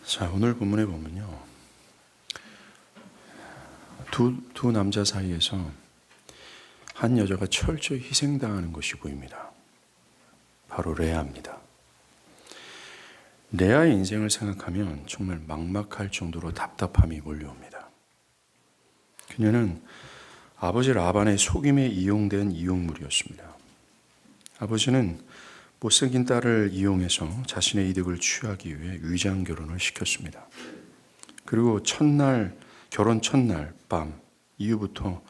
자, 오늘 본문에 보면요. 두 남자 사이에서 한 여자가 철저히 희생당하는 것이 보입니다. 바로 레아입니다. 레아의 인생을 생각하면 정말 막막할 정도로 답답함이 몰려옵니다. 그녀는 아버지 라반의 속임에 이용된 이용물이었습니다. 아버지는 못생긴 딸을 이용해서 자신의 이득을 취하기 위해 위장 결혼을 시켰습니다. 그리고 결혼 첫날 밤 이후부터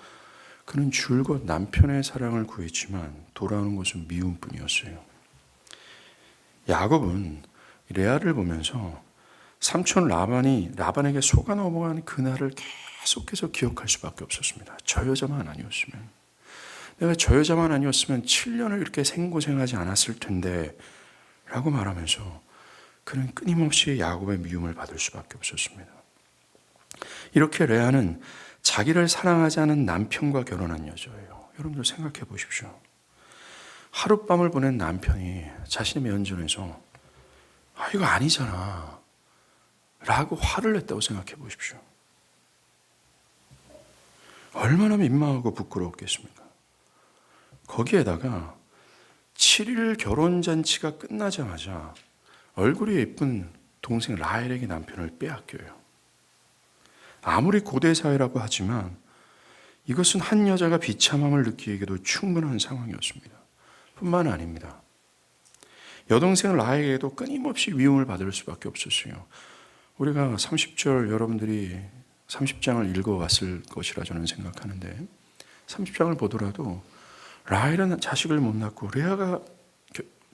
그는 줄곧 남편의 사랑을 구했지만 돌아오는 것은 미움뿐이었어요. 야곱은 레아를 보면서 삼촌 라반에게 속아 넘어간 그날을 계속해서 기억할 수밖에 없었습니다. 저 여자만 아니었으면, 내가 저 여자만 아니었으면 7년을 이렇게 생고생하지 않았을 텐데 라고 말하면서 그는 끊임없이 야곱의 미움을 받을 수밖에 없었습니다. 이렇게 레아는 자기를 사랑하지 않은 남편과 결혼한 여자예요. 여러분들 생각해 보십시오. 하룻밤을 보낸 남편이 자신의 면전에서 이거 아니잖아 라고 화를 냈다고 생각해 보십시오. 얼마나 민망하고 부끄러웠겠습니까? 거기에다가 7일 결혼잔치가 끝나자마자 얼굴이 예쁜 동생 라헬에게 남편을 빼앗겨요. 아무리 고대 사회라고 하지만 이것은 한 여자가 비참함을 느끼기에도 충분한 상황이었습니다. 뿐만 아닙니다. 여동생 라헬에게도 끊임없이 미움을 받을 수밖에 없었어요. 우리가 30절 여러분들이 30장을 읽어왔을 것이라 저는 생각하는데 30장을 보더라도 라헬은 자식을 못 낳고 레아가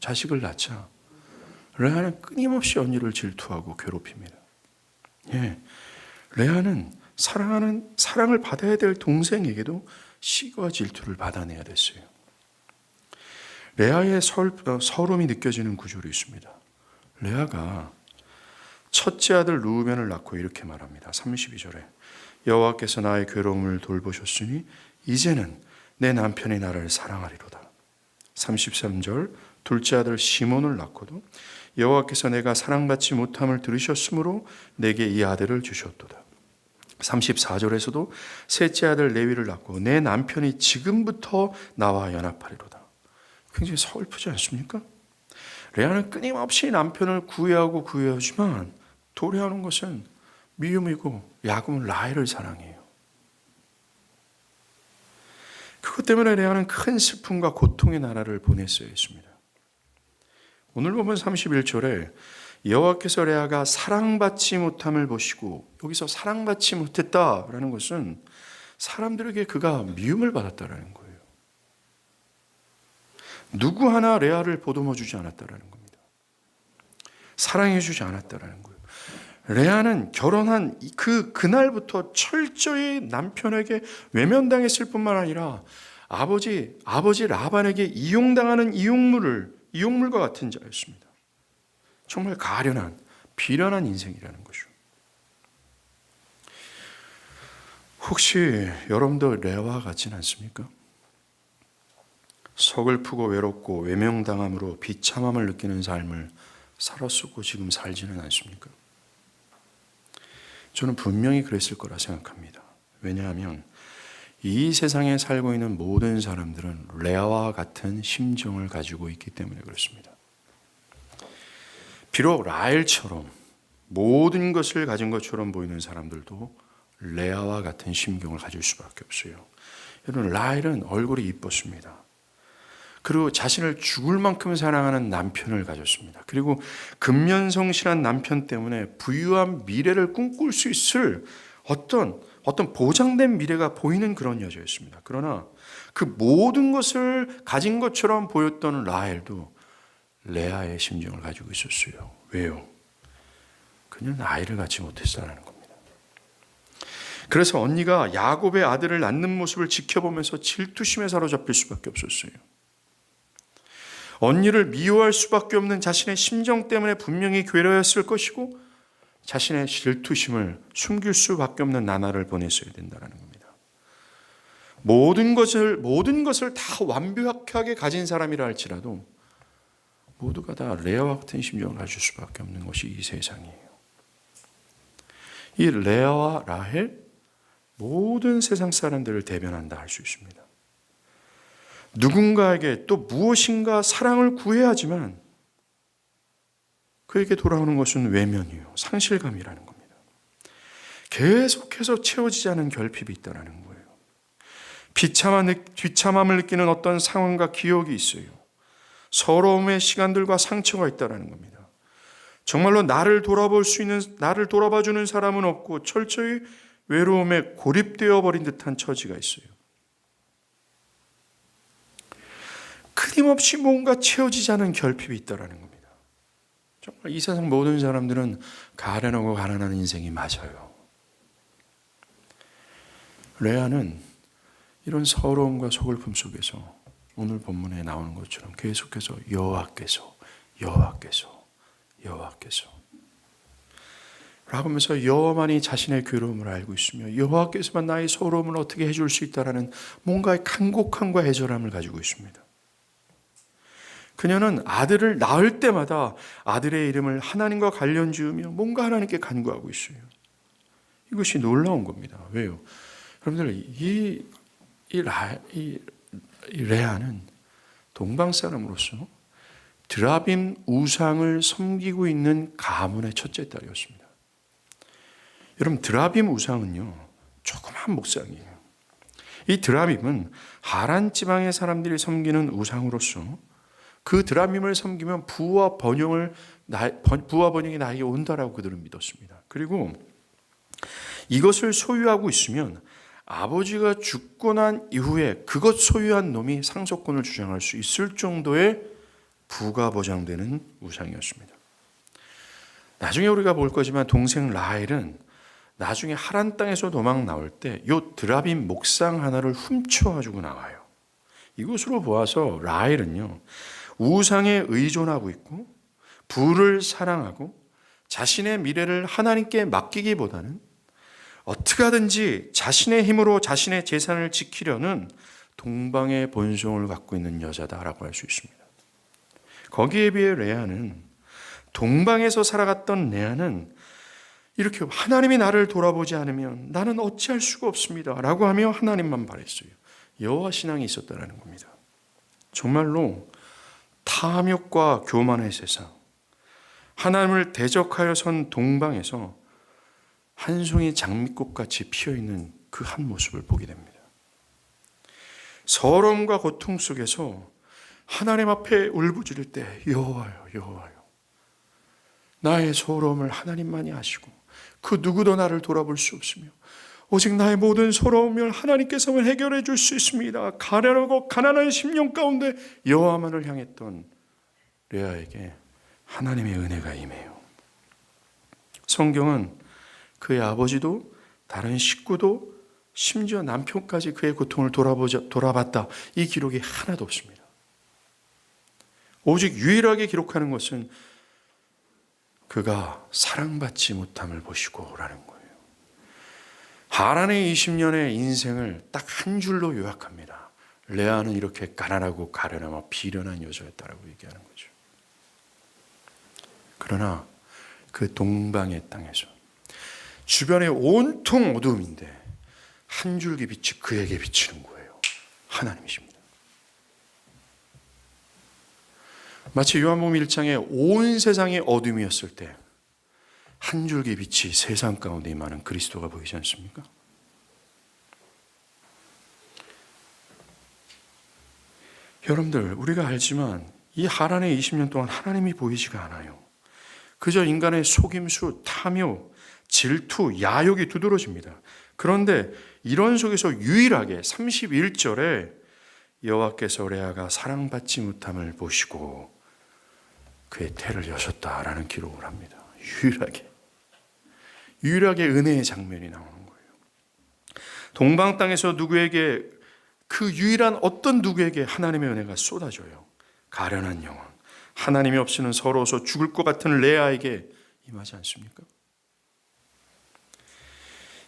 자식을 낳자 레아는 끊임없이 언니를 질투하고 괴롭힙니다. 레아는 사랑을 받아야 될 동생에게도 시기와 질투를 받아내야 됐어요. 레아의 서름이 느껴지는 구절이 있습니다. 레아가 첫째 아들 루벤을 낳고 이렇게 말합니다. 32절에 여호와께서 나의 괴로움을 돌보셨으니 이제는 내 남편이 나를 사랑하리로다. 33절 둘째 아들 시몬을 낳고도 여호와께서 내가 사랑받지 못함을 들으셨으므로 내게 이 아들을 주셨도다. 34절에서도 셋째 아들 레위를 낳고 내 남편이 지금부터 나와 연합하리로다. 굉장히 서글프지 않습니까? 레아는 끊임없이 남편을 구애하지만 도래하는 것은 미움이고 야곱은 라헬을 사랑해요. 그것 때문에 레아는 큰 슬픔과 고통의 나라를 보냈어야 했습니다. 오늘 보면 31절에 여호와께서 레아가 사랑받지 못함을 보시고, 여기서 사랑받지 못했다라는 것은 사람들에게 그가 미움을 받았다라는 거예요. 누구 하나 레아를 보듬어주지 않았다라는 겁니다. 사랑해주지 않았다라는 거예요. 레아는 결혼한 그날부터 철저히 남편에게 외면당했을 뿐만 아니라 아버지 라반에게 이용당하는 이용물과 같은 자였습니다. 정말 가련한 비련한 인생이라는 거죠. 혹시 여러분도 레아와 같지는 않습니까? 서글프고 외롭고 외면당함으로 비참함을 느끼는 삶을 살았었고 지금 살지는 않습니까? 저는 분명히 그랬을 거라 생각합니다. 왜냐하면 이 세상에 살고 있는 모든 사람들은 레아와 같은 심정을 가지고 있기 때문에 그렇습니다. 비록 라헬처럼 모든 것을 가진 것처럼 보이는 사람들도 레아와 같은 심경을 가질 수밖에 없어요. 여러분, 라헬은 얼굴이 이뻤습니다. 그리고 자신을 죽을 만큼 사랑하는 남편을 가졌습니다. 그리고 근면성실한 남편 때문에 부유한 미래를 꿈꿀 수 있을 어떤 보장된 미래가 보이는 그런 여자였습니다. 그러나 그 모든 것을 가진 것처럼 보였던 라헬도 레아의 심정을 가지고 있었어요. 왜요? 그녀는 아이를 갖지 못했다는 겁니다. 그래서 언니가 야곱의 아들을 낳는 모습을 지켜보면서 질투심에 사로잡힐 수밖에 없었어요. 언니를 미워할 수밖에 없는 자신의 심정 때문에 분명히 괴로웠을 것이고 자신의 질투심을 숨길 수밖에 없는 나날을 보냈어야 된다는 겁니다. 모든 것을 다 완벽하게 가진 사람이라 할지라도 모두가 다 레아와 같은 심정을 가질 수밖에 없는 것이 이 세상이에요. 이 레아와 라헬, 모든 세상 사람들을 대변한다 할 수 있습니다. 누군가에게 또 무엇인가 사랑을 구해야 하지만 그에게 돌아오는 것은 외면이요, 상실감이라는 겁니다. 계속해서 채워지지 않은 결핍이 있다는 거예요. 비참함을 느끼는 어떤 상황과 기억이 있어요. 서러움의 시간들과 상처가 있다는 겁니다. 정말로 나를 돌아봐주는 사람은 없고 철저히 외로움에 고립되어 버린 듯한 처지가 있어요. 끊임없이 뭔가 채워지지 않은 결핍이 있다는 겁니다. 정말 이 세상 모든 사람들은 가련하고 가난한 인생이 맞아요. 레아는 이런 서러움과 서글픔 속에서 오늘 본문에 나오는 것처럼 계속해서 여호와께서 라고 하면서 여호와만이 자신의 괴로움을 알고 있으며 여호와께서만 나의 서러움을 어떻게 해줄 수 있다라는 뭔가의 간곡함과 애절함을 가지고 있습니다. 그녀는 아들을 낳을 때마다 아들의 이름을 하나님과 관련 지으며 뭔가 하나님께 간구하고 있어요. 이것이 놀라운 겁니다. 왜요? 여러분들, 이 레아는 동방 사람으로서 드라빔 우상을 섬기고 있는 가문의 첫째 딸이었습니다. 여러분, 드라빔 우상은요, 조그만 목상이에요. 이 드라빔은 하란 지방의 사람들이 섬기는 우상으로서 그 드라빔을 섬기면 부와 번영이 나에게 온다라고 그들은 믿었습니다. 그리고 이것을 소유하고 있으면 아버지가 죽고 난 이후에 그것 소유한 놈이 상속권을 주장할 수 있을 정도의 부가 보장되는 우상이었습니다. 나중에 우리가 볼 거지만 동생 라헬은 나중에 하란 땅에서 도망 나올 때 이 드라빔 목상 하나를 훔쳐가지고 나와요. 이것으로 보아서 라헬은요, 우상에 의존하고 있고 부를 사랑하고 자신의 미래를 하나님께 맡기기보다는 어떻게 하든지 자신의 힘으로 자신의 재산을 지키려는 동방의 본성을 갖고 있는 여자다라고 할 수 있습니다. 거기에 비해 레아는, 동방에서 살아갔던 레아는 이렇게 하나님이 나를 돌아보지 않으면 나는 어찌할 수가 없습니다 라고 하며 하나님만 바랬어요. 여호와 신앙이 있었다는 겁니다. 정말로 탐욕과 교만의 세상, 하나님을 대적하여 선 동방에서 한 송이 장미꽃같이 피어있는 그 한 모습을 보게 됩니다. 서러움과 고통 속에서 하나님 앞에 울부짖을 때 여호와여, 여호와여, 나의 서러움을 하나님만이 아시고 그 누구도 나를 돌아볼 수 없으며 오직 나의 모든 서러움을 하나님께서만 해결해 줄 수 있습니다. 가련하고 가난한 심령 가운데 여호와만을 향했던 레아에게 하나님의 은혜가 임해요. 성경은 그의 아버지도 다른 식구도 심지어 남편까지 그의 고통을 돌아봤다, 이 기록이 하나도 없습니다. 오직 유일하게 기록하는 것은 그가 사랑받지 못함을 보시고 라는 거예요. 하란의 20년의 인생을 딱 한 줄로 요약합니다. 레아는 이렇게 가난하고 가련하고 비련한 여자였다라고 얘기하는 거죠. 그러나 그 동방의 땅에서 주변에 온통 어두움인데 한 줄기 빛이 그에게 비치는 거예요. 하나님이십니다. 마치 요한복음 1장에 온 세상이 어둠이었을 때 한 줄기 빛이 세상 가운데 임하는 그리스도가 보이지 않습니까? 여러분들, 우리가 알지만 이 하란의 20년 동안 하나님이 보이지가 않아요. 그저 인간의 속임수, 탐욕, 질투, 야욕이 두드러집니다. 그런데 이런 속에서 유일하게 31절에 여호와께서 레아가 사랑받지 못함을 보시고 그의 태를 여셨다라는 기록을 합니다. 유일하게 은혜의 장면이 나오는 거예요. 동방 땅에서 누구에게, 그 유일한 어떤 누구에게 하나님의 은혜가 쏟아져요. 가련한 영혼, 하나님이 없이는 서러워서 죽을 것 같은 레아에게 임하지 않습니까?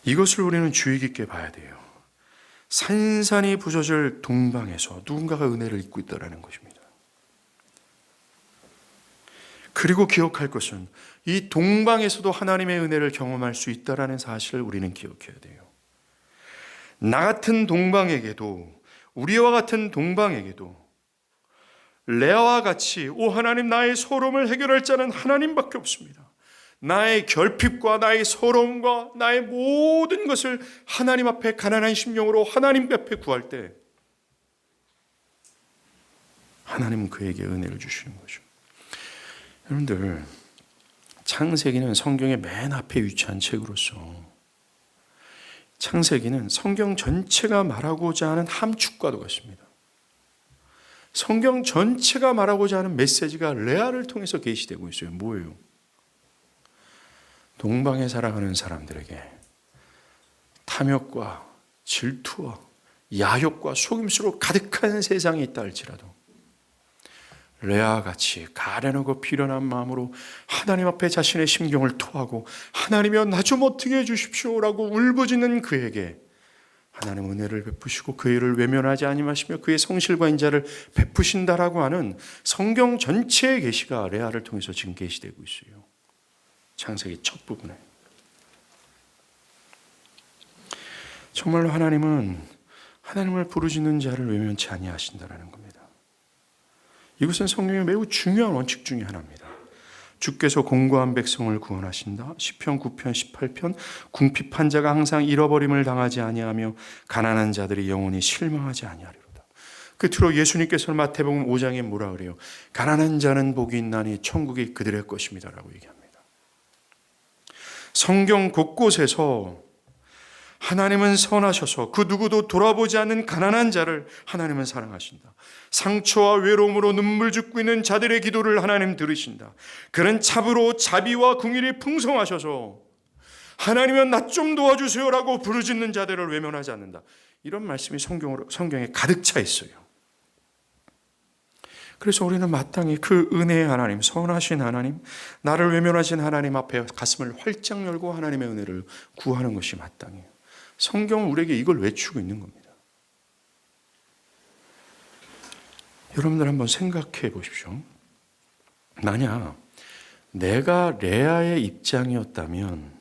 이것을 우리는 주의 깊게 봐야 돼요. 산산이 부서질 동방에서 누군가가 은혜를 입고 있다는 것입니다. 그리고 기억할 것은 이 동방에서도 하나님의 은혜를 경험할 수 있다는 사실을 우리는 기억해야 돼요. 나 같은 동방에게도, 우리와 같은 동방에게도 레아와 같이 오 하나님, 나의 서러움을 해결할 자는 하나님밖에 없습니다. 나의 결핍과 나의 서러움과 나의 모든 것을 하나님 앞에 가난한 심령으로 하나님 앞에 구할 때 하나님은 그에게 은혜를 주시는 거죠. 여러분들, 창세기는 성경의 맨 앞에 위치한 책으로서 창세기는 성경 전체가 말하고자 하는 함축과도 같습니다. 성경 전체가 말하고자 하는 메시지가 레아를 통해서 계시되고 있어요. 뭐예요? 동방에 살아가는 사람들에게 탐욕과 질투와 야욕과 속임수로 가득한 세상이 있다 할지라도 레아와 같이 가련하고 비련한 마음으로 하나님 앞에 자신의 심경을 토하고 하나님이여 나 좀 어떻게 해주십시오라고 울부짖는 그에게 하나님 은혜를 베푸시고 그 일을 외면하지 아니하시며 그의 성실과 인자를 베푸신다라고 하는 성경 전체의 계시가 레아를 통해서 지금 계시되고 있어요. 창세기 첫 부분에. 정말로 하나님은 하나님을 부르짖는 자를 외면치 아니하신다라는 겁니다. 이것은 성경의 매우 중요한 원칙 중에 하나입니다. 주께서 공고한 백성을 구원하신다. 시편 9편 18편 궁핍한 자가 항상 잃어버림을 당하지 아니하며 가난한 자들이 영원히 실망하지 아니하리로다. 끝으로 예수님께서는 마태복음 5장에 뭐라 그래요? 가난한 자는 복이 있나니 천국이 그들의 것입니다 라고 얘기합니다. 성경 곳곳에서 하나님은 선하셔서 그 누구도 돌아보지 않는 가난한 자를 하나님은 사랑하신다. 상처와 외로움으로 눈물 짓고 있는 자들의 기도를 하나님 들으신다. 그는 참으로 자비와 긍휼이 풍성하셔서 하나님은 나 좀 도와주세요라고 부르짖는 자들을 외면하지 않는다. 이런 말씀이 성경에 가득 차 있어요. 그래서 우리는 마땅히 그 은혜의 하나님, 선하신 하나님, 나를 외면하신 하나님 앞에 가슴을 활짝 열고 하나님의 은혜를 구하는 것이 마땅해요. 성경은 우리에게 이걸 외치고 있는 겁니다. 여러분들 한번 생각해 보십시오. 만약 내가 레아의 입장이었다면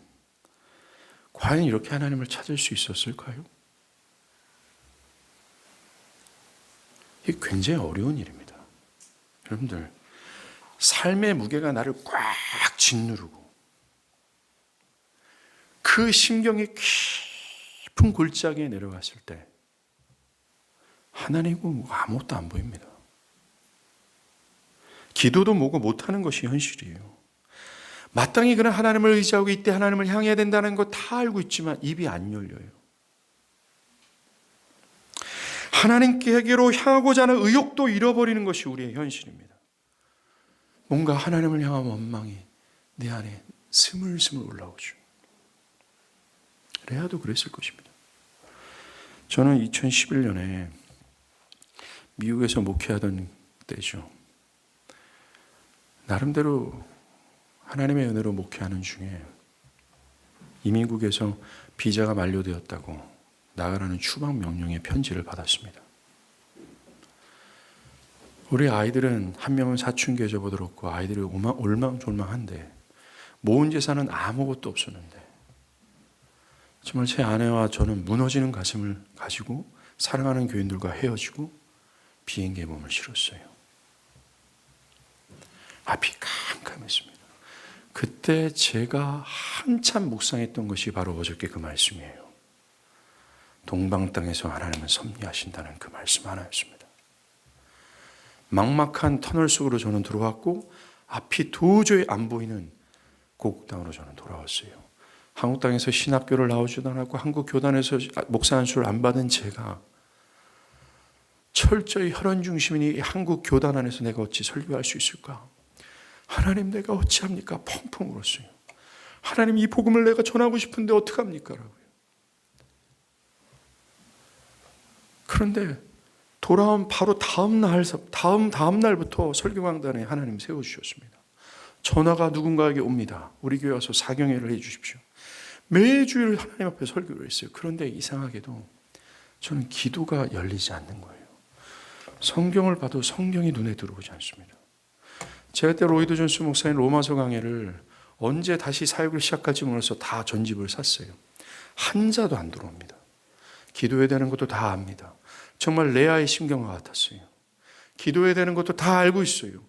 과연 이렇게 하나님을 찾을 수 있었을까요? 이게 굉장히 어려운 일입니다. 여러분들, 삶의 무게가 나를 꽉 짓누르고 그 심경이 깊은 골짜기에 내려갔을 때 하나님은 아무것도 안 보입니다. 기도도 뭐고 못하는 것이 현실이에요. 마땅히 그는 하나님을 의지하고 이때 하나님을 향해야 된다는 거 다 알고 있지만 입이 안 열려요. 하나님께로 향하고자 하는 의욕도 잃어버리는 것이 우리의 현실입니다. 뭔가 하나님을 향한 원망이 내 안에 스물스물 올라오죠. 레아도 그랬을 것입니다. 저는 2011년에 미국에서 목회하던 때죠. 나름대로 하나님의 은혜로 목회하는 중에 이민국에서 비자가 만료되었다고 나가라는 추방 명령의 편지를 받았습니다. 우리 아이들은 한 명은 사춘기에 접어들었고 아이들이 올망졸망한데 모은 재산은 아무것도 없었는데 정말 제 아내와 저는 무너지는 가슴을 가지고 사랑하는 교인들과 헤어지고 비행기에 몸을 실었어요. 앞이 캄캄했습니다. 그때 제가 한참 묵상했던 것이 바로 어저께 그 말씀이에요. 동방 땅에서 하나님은 섭리하신다는 그 말씀 하나였습니다. 막막한 터널 속으로 저는 들어왔고 앞이 도저히 안 보이는 고국 땅으로 저는 돌아왔어요. 한국 땅에서 신학교를 나오지도 않았고 한국 교단에서 목사 안수를 안 받은 제가 철저히 혈연 중심인 이 한국 교단 안에서 내가 어찌 설교할 수 있을까? 하나님 내가 어찌합니까? 펑펑 울었어요. 하나님 이 복음을 내가 전하고 싶은데 어떡합니까? 라고요. 그런데 돌아온 바로 다음 날부터 설교 강단에 하나님 세워주셨습니다. 전화가 누군가에게 옵니다. 우리 교회 와서 사경회를 해 주십시오. 매주일 하나님 앞에 설교를 했어요. 그런데 이상하게도 저는 기도가 열리지 않는 거예요. 성경을 봐도 성경이 눈에 들어오지 않습니다. 제가 그때 로이드 존스 목사님 로마서 강해를 언제 다시 사역을 시작할지 몰라서 다 전집을 샀어요. 한 자도 안 들어옵니다. 기도해야 되는 것도 다 압니다. 정말 레아의 심경과 같았어요. 기도해야 되는 것도 다 알고 있어요.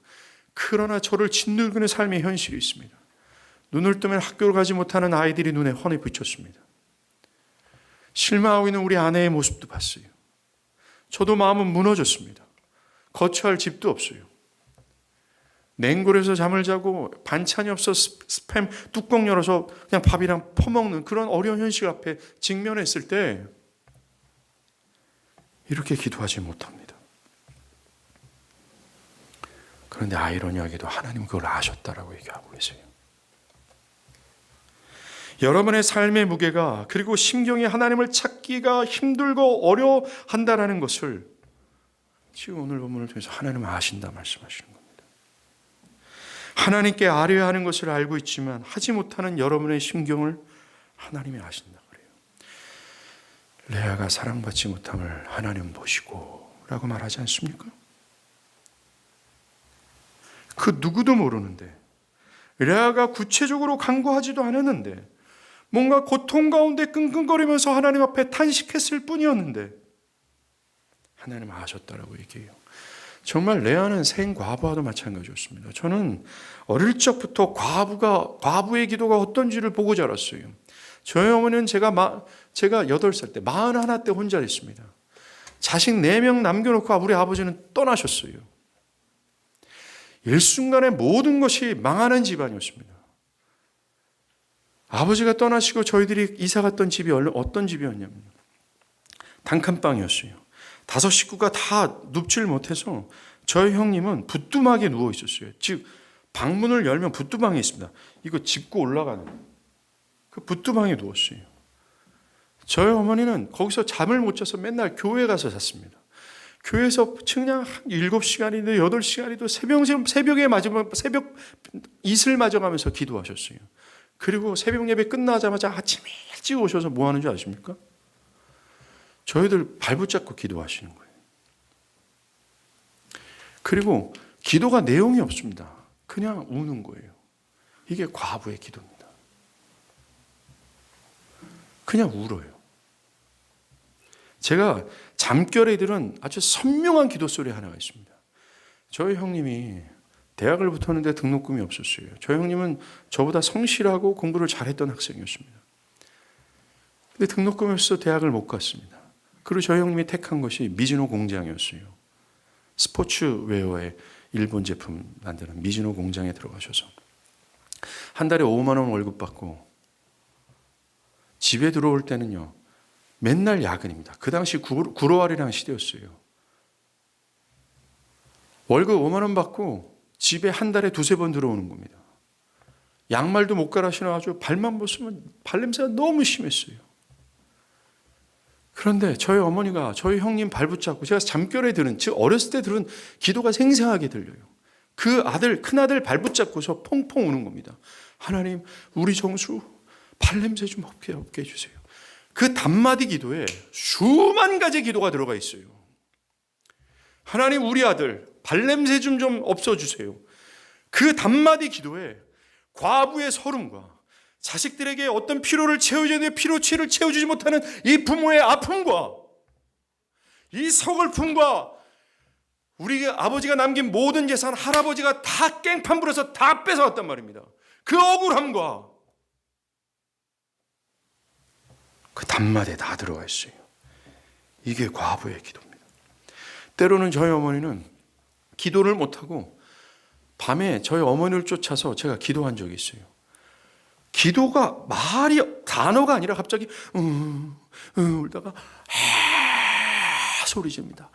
그러나 저를 짓누르는 삶의 현실이 있습니다. 눈을 뜨면 학교를 가지 못하는 아이들이 눈에 훤히 비쳤습니다. 실망하고 있는 우리 아내의 모습도 봤어요. 저도 마음은 무너졌습니다. 거처할 집도 없어요. 냉골에서 잠을 자고 반찬이 없어 스팸 뚜껑 열어서 그냥 밥이랑 퍼먹는 그런 어려운 현실 앞에 직면했을 때 이렇게 기도하지 못합니다. 그런데 아이러니하게도 하나님은 그걸 아셨다라고 얘기하고 계세요. 여러분의 삶의 무게가 그리고 심경이 하나님을 찾기가 힘들고 어려워한다는 것을 지금 오늘 본문을 통해서 하나님은 아신다 말씀하시는 겁니다. 하나님께 아뢰야 하는 것을 알고 있지만 하지 못하는 여러분의 심경을 하나님이 아신다 그래요. 레아가 사랑받지 못함을 하나님 보시고 라고 말하지 않습니까? 그 누구도 모르는데 레아가 구체적으로 간구하지도 않았는데 뭔가 고통 가운데 끙끙거리면서 하나님 앞에 탄식했을 뿐이었는데 하나님 아셨다라고 얘기해요. 정말 레아는 생과부와도 마찬가지였습니다. 저는 어릴 적부터 과부의 기도가 어떤지를 보고 자랐어요. 저희 어머니는 제가 8살 때 41 때 혼자 있습니다. 자식 4명 남겨놓고 우리 아버지는 떠나셨어요. 일순간에 모든 것이 망하는 집안이었습니다. 아버지가 떠나시고 저희들이 이사 갔던 집이 어떤 집이었냐면 단칸방이었어요. 5 식구가 다 눕지를 못해서 저희 형님은 부뚜막에 누워 있었어요. 즉 방문을 열면 부뚜방이 있습니다. 이거 짚고 올라가는 그 부뚜방에 누웠어요. 저희 어머니는 거기서 잠을 못 자서 맨날 교회 가서 잤습니다. 교회에서 그냥 7시간이든 8시간이든 새벽 이슬 맞아가면서 기도하셨어요. 그리고 새벽 예배 끝나자마자 아침 일찍 오셔서 뭐 하는 줄 아십니까? 저희들 발붙잡고 기도하시는 거예요. 그리고 기도가 내용이 없습니다. 그냥 우는 거예요. 이게 과부의 기도입니다. 그냥 울어요. 제가 잠결에 들은 아주 선명한 기도 소리 하나가 있습니다. 저희 형님이 대학을 붙었는데 등록금이 없었어요. 저희 형님은 저보다 성실하고 공부를 잘했던 학생이었습니다. 근데 등록금이 없어서 대학을 못 갔습니다. 그리고 저희 형님이 택한 것이 미즈노 공장이었어요. 스포츠웨어의 일본 제품 만드는 미즈노 공장에 들어가셔서 한 달에 5만 원 월급 받고 집에 들어올 때는요 맨날 야근입니다. 그 당시 구로알이라는 시대였어요. 월급 5만 원 받고 집에 한 달에 2-3번 들어오는 겁니다. 양말도 못 갈아 신어가지고 발만 벗으면 발냄새가 너무 심했어요. 그런데 저희 어머니가 저희 형님 발 붙잡고 제가 잠결에 들은, 즉 어렸을 때 들은 기도가 생생하게 들려요. 그 큰아들 발 붙잡고서 펑펑 우는 겁니다. 하나님, 우리 정수 발냄새 좀 없게 해주세요. 그 단마디 기도에 수만 가지 기도가 들어가 있어요. 하나님, 우리 아들 발냄새 좀 없어주세요. 그 단마디 기도에 과부의 서름과 자식들에게 어떤 피로를 채워줘야 되는데 피로치를 채워주지 못하는 이 부모의 아픔과 이 서글픔과 우리 아버지가 남긴 모든 재산 할아버지가 다 깽판 부려서 다 뺏어왔단 말입니다. 그 억울함과 그 단마디에 다 들어가 있어요. 이게 과부의 기도입니다. 때로는 저희 어머니는 기도를 못하고 밤에 저희 어머니를 쫓아서 제가 기도한 적이 있어요. 기도가 단어가 아니라 갑자기 울다가 소리 지릅니다.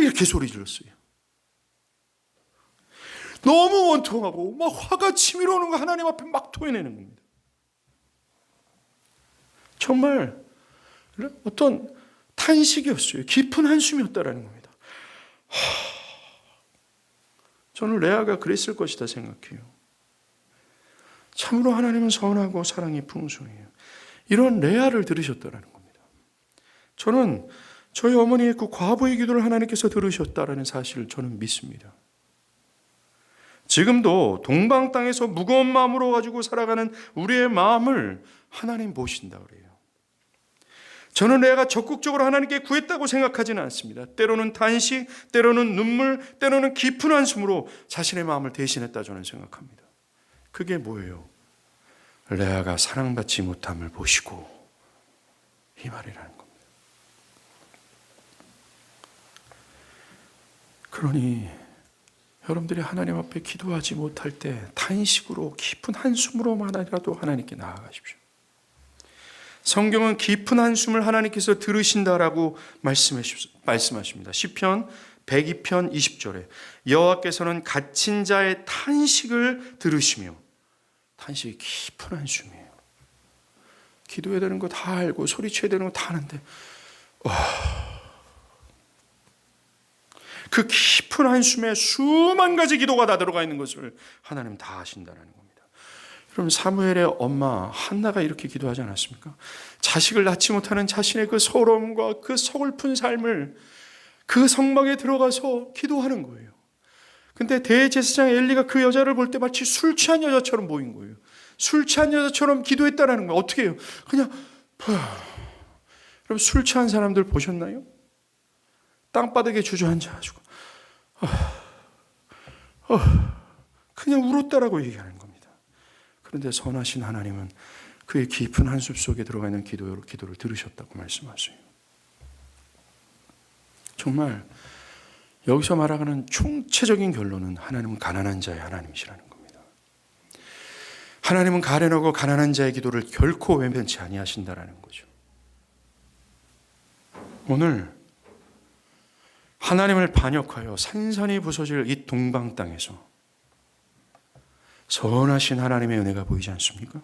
이렇게 소리 질렀어요. 너무 원통하고 막 화가 치밀어 오는 거 하나님 앞에 막 토해내는 겁니다. 정말 어떤 탄식이었어요. 깊은 한숨이었다라는 겁니다. 저는 레아가 그랬을 것이다 생각해요. 참으로 하나님은 선하고 사랑이 풍성해요. 이런 레아를 들으셨다라는 겁니다. 저는 저희 어머니의 그 과부의 기도를 하나님께서 들으셨다라는 사실을 저는 믿습니다. 지금도 동방 땅에서 무거운 마음으로 가지고 살아가는 우리의 마음을 하나님 보신다 그래요. 저는 내가 적극적으로 하나님께 구했다고 생각하지는 않습니다. 때로는 단식, 때로는 눈물, 때로는 깊은 한숨으로 자신의 마음을 대신했다 저는 생각합니다. 그게 뭐예요? 레아가 사랑받지 못함을 보시고 이 말이라는 겁니다. 그러니 여러분들이 하나님 앞에 기도하지 못할 때 탄식으로 깊은 한숨으로만이라도 하나님께 나아가십시오. 성경은 깊은 한숨을 하나님께서 들으신다라고 말씀하십니다. 시편 102편 20절에 여호와께서는 갇힌 자의 탄식을 들으시며, 탄식이 깊은 한숨이에요. 기도해야 되는 거 다 알고 소리쳐야 되는 거 다 아는데 그 깊은 한숨에 수만 가지 기도가 다 들어가 있는 것을 하나님 다 아신다는 겁니다. 그럼 사무엘의 엄마 한나가 이렇게 기도하지 않았습니까? 자식을 낳지 못하는 자신의 그 서러움과 그 서글픈 삶을 그 성막에 들어가서 기도하는 거예요. 근데 대제사장 엘리가 그 여자를 볼 때 마치 술 취한 여자처럼 보인 거예요. 술 취한 여자처럼 기도했다라는 거예요. 어떻게 해요? 그냥 여러분 술 취한 사람들 보셨나요? 땅바닥에 주저앉아가지고 그냥 울었다라고 얘기하는 겁니다. 그런데 선하신 하나님은 그의 깊은 한숨 속에 들어가 있는 기도를 들으셨다고 말씀하세요. 정말 여기서 말하는 총체적인 결론은 하나님은 가난한 자의 하나님이시라는 겁니다. 하나님은 가련하고 가난한 자의 기도를 결코 외면치 아니하신다라는 거죠. 오늘 하나님을 반역하여 산산이 부서질 이 동방 땅에서 선하신 하나님의 은혜가 보이지 않습니까?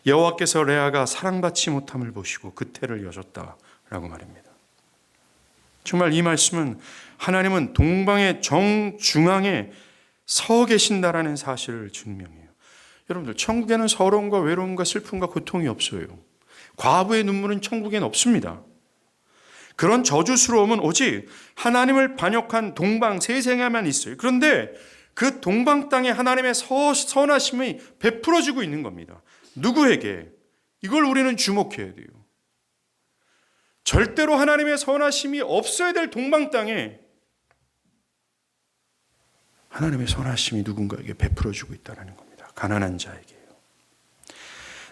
여호와께서 레아가 사랑받지 못함을 보시고 그 태를 여셨다라고 말입니다. 정말 이 말씀은 하나님은 동방의 정중앙에 서 계신다라는 사실을 증명해요. 여러분들 천국에는 서러움과 외로움과 슬픔과 고통이 없어요. 과부의 눈물은 천국에는 없습니다. 그런 저주스러움은 오직 하나님을 반역한 동방 세상에만 있어요. 그런데 그 동방 땅에 하나님의 선하심이 베풀어지고 있는 겁니다. 누구에게? 이걸 우리는 주목해야 돼요. 절대로 하나님의 선하심이 없어야 될 동방 땅에 하나님의 선하심이 누군가에게 베풀어지고 있다는 겁니다. 가난한 자에게요.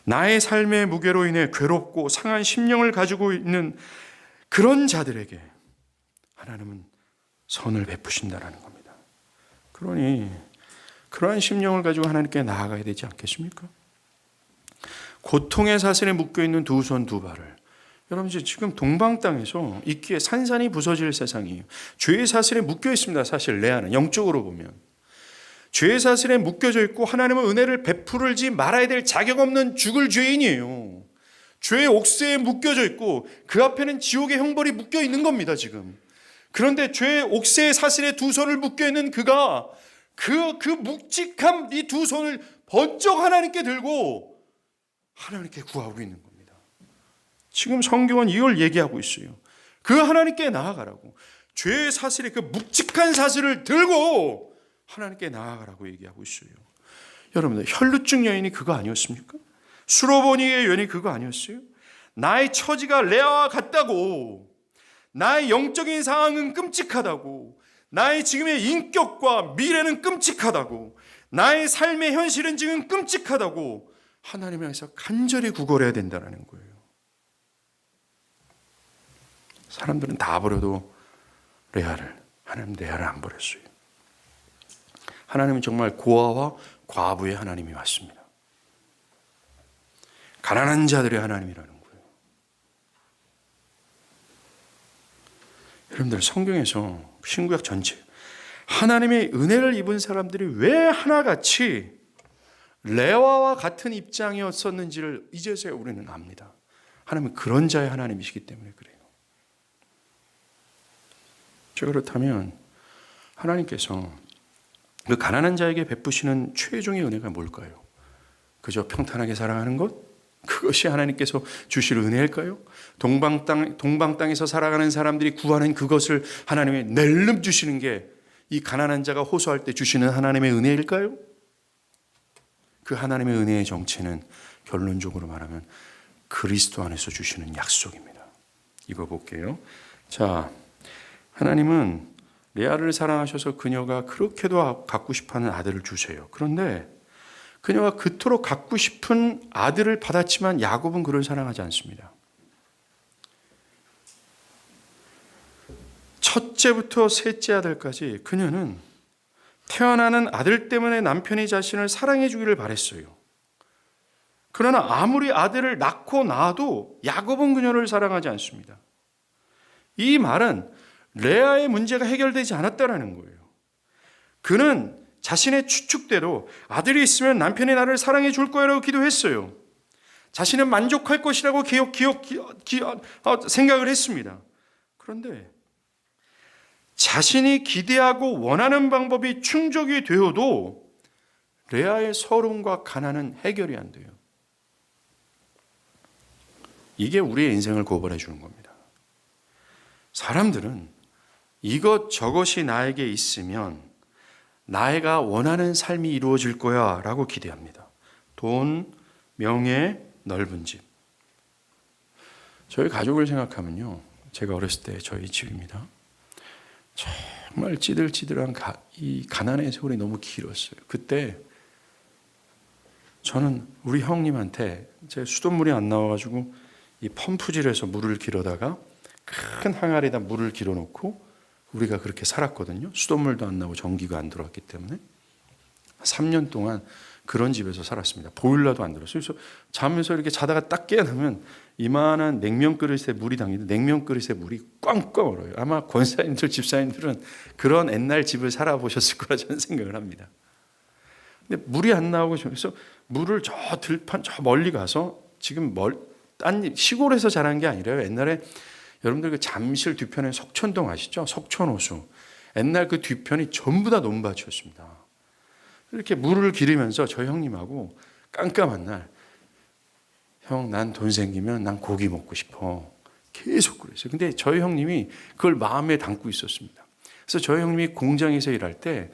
나의 삶의 무게로 인해 괴롭고 상한 심령을 가지고 있는 그런 자들에게 하나님은 선을 베푸신다는 겁니다. 그러니 그러한 심령을 가지고 하나님께 나아가야 되지 않겠습니까? 고통의 사슬에 묶여있는 두 손 두 발을, 여러분 지금 동방 땅에서 있기에 산산이 부서질 세상이에요. 죄의 사슬에 묶여 있습니다. 사실 레아는 영적으로 보면 죄의 사슬에 묶여져 있고 하나님은 은혜를 베풀지 말아야 될 자격 없는 죽을 죄인이에요. 죄의 옥새에 묶여져 있고 그 앞에는 지옥의 형벌이 묶여 있는 겁니다. 지금. 그런데 죄의 옥새의 사슬에 두 손을 묶여 있는 그가 그 묵직한 이 두 손을 번쩍 하나님께 들고 하나님께 구하고 있는 겁니다. 지금 성경은 이걸 얘기하고 있어요. 그 하나님께 나아가라고. 죄의 사슬에 그 묵직한 사슬을 들고 하나님께 나아가라고 얘기하고 있어요. 여러분들 혈루증 여인이 그거 아니었습니까? 수로보니의 여인이 그거 아니었어요? 나의 처지가 레아와 같다고, 나의 영적인 상황은 끔찍하다고, 나의 지금의 인격과 미래는 끔찍하다고, 나의 삶의 현실은 지금 끔찍하다고 하나님을 향해서 간절히 구걸해야 된다는 거예요. 사람들은 다 버려도 하나님 레아를 안 버렸어요. 하나님은 정말 고아와 과부의 하나님이 왔습니다. 가난한 자들의 하나님이라는 거예요. 여러분들 성경에서 신구약 전체 하나님의 은혜를 입은 사람들이 왜 하나같이 레와와 같은 입장이었었는지를 이제서야 우리는 압니다. 하나님은 그런 자의 하나님이시기 때문에 그래요. 그렇다면 하나님께서 그 가난한 자에게 베푸시는 최종의 은혜가 뭘까요? 그저 평탄하게 살아가는 것? 그것이 하나님께서 주실 은혜일까요? 동방 땅에서 살아가는 사람들이 구하는 그것을 하나님이 낼름 주시는 게 이 가난한 자가 호소할 때 주시는 하나님의 은혜일까요? 그 하나님의 은혜의 정체는 결론적으로 말하면 그리스도 안에서 주시는 약속입니다. 이거 볼게요. 자, 하나님은 레아를 사랑하셔서 그녀가 그렇게도 갖고 싶어하는 아들을 주세요. 그런데 그녀가 그토록 갖고 싶은 아들을 받았지만 야곱은 그를 사랑하지 않습니다. 첫째부터 셋째 아들까지 그녀는 태어나는 아들 때문에 남편이 자신을 사랑해 주기를 바랬어요. 그러나 아무리 아들을 낳고 나도 야곱은 그녀를 사랑하지 않습니다. 이 말은 레아의 문제가 해결되지 않았다라는 거예요. 그는 자신의 추측대로 아들이 있으면 남편이 나를 사랑해 줄 거라고 기도했어요. 자신은 만족할 것이라고 생각을 했습니다. 그런데 자신이 기대하고 원하는 방법이 충족이 되어도 레아의 서름과 가난은 해결이 안 돼요. 이게 우리의 인생을 고발해 주는 겁니다. 사람들은 이것저것이 나에게 있으면 나가 원하는 삶이 이루어질 거야 라고 기대합니다. 돈, 명예, 넓은 집. 저희 가족을 생각하면요, 제가 어렸을 때 저희 집입니다. 정말 찌들찌들한 이 가난의 세월이 너무 길었어요. 그때 저는 우리 형님한테 제 수돗물이 안 나와가지고 이 펌프질에서 물을 길어다가 큰 항아리에다 물을 길어놓고 우리가 그렇게 살았거든요. 수돗물도 안 나오고 전기가 안 들어왔기 때문에 3년 동안 그런 집에서 살았습니다. 보일러도 안 들었어요. 그래서 자면서 이렇게 자다가 딱 깨어나면 이만한 냉면 그릇에 물이 담기는데 냉면 그릇에 물이 꽝꽝 얼어요. 아마 권사님들, 집사님들은 그런 옛날 집을 살아보셨을 거라 저는 생각을 합니다. 근데 물이 안 나오고 그래서 물을 저 들판 저 멀리 가서 지금 딴 시골에서 자란 게 아니라요. 옛날에 여러분들 그 잠실 뒤편에 석천동 아시죠? 석천호수. 옛날 그 뒤편이 전부 다 논밭이었습니다. 이렇게 물을 기르면서 저희 형님하고 깜깜한 날, 형, 난 돈 생기면 난 고기 먹고 싶어. 계속 그랬어요. 근데 저희 형님이 그걸 마음에 담고 있었습니다. 그래서 저희 형님이 공장에서 일할 때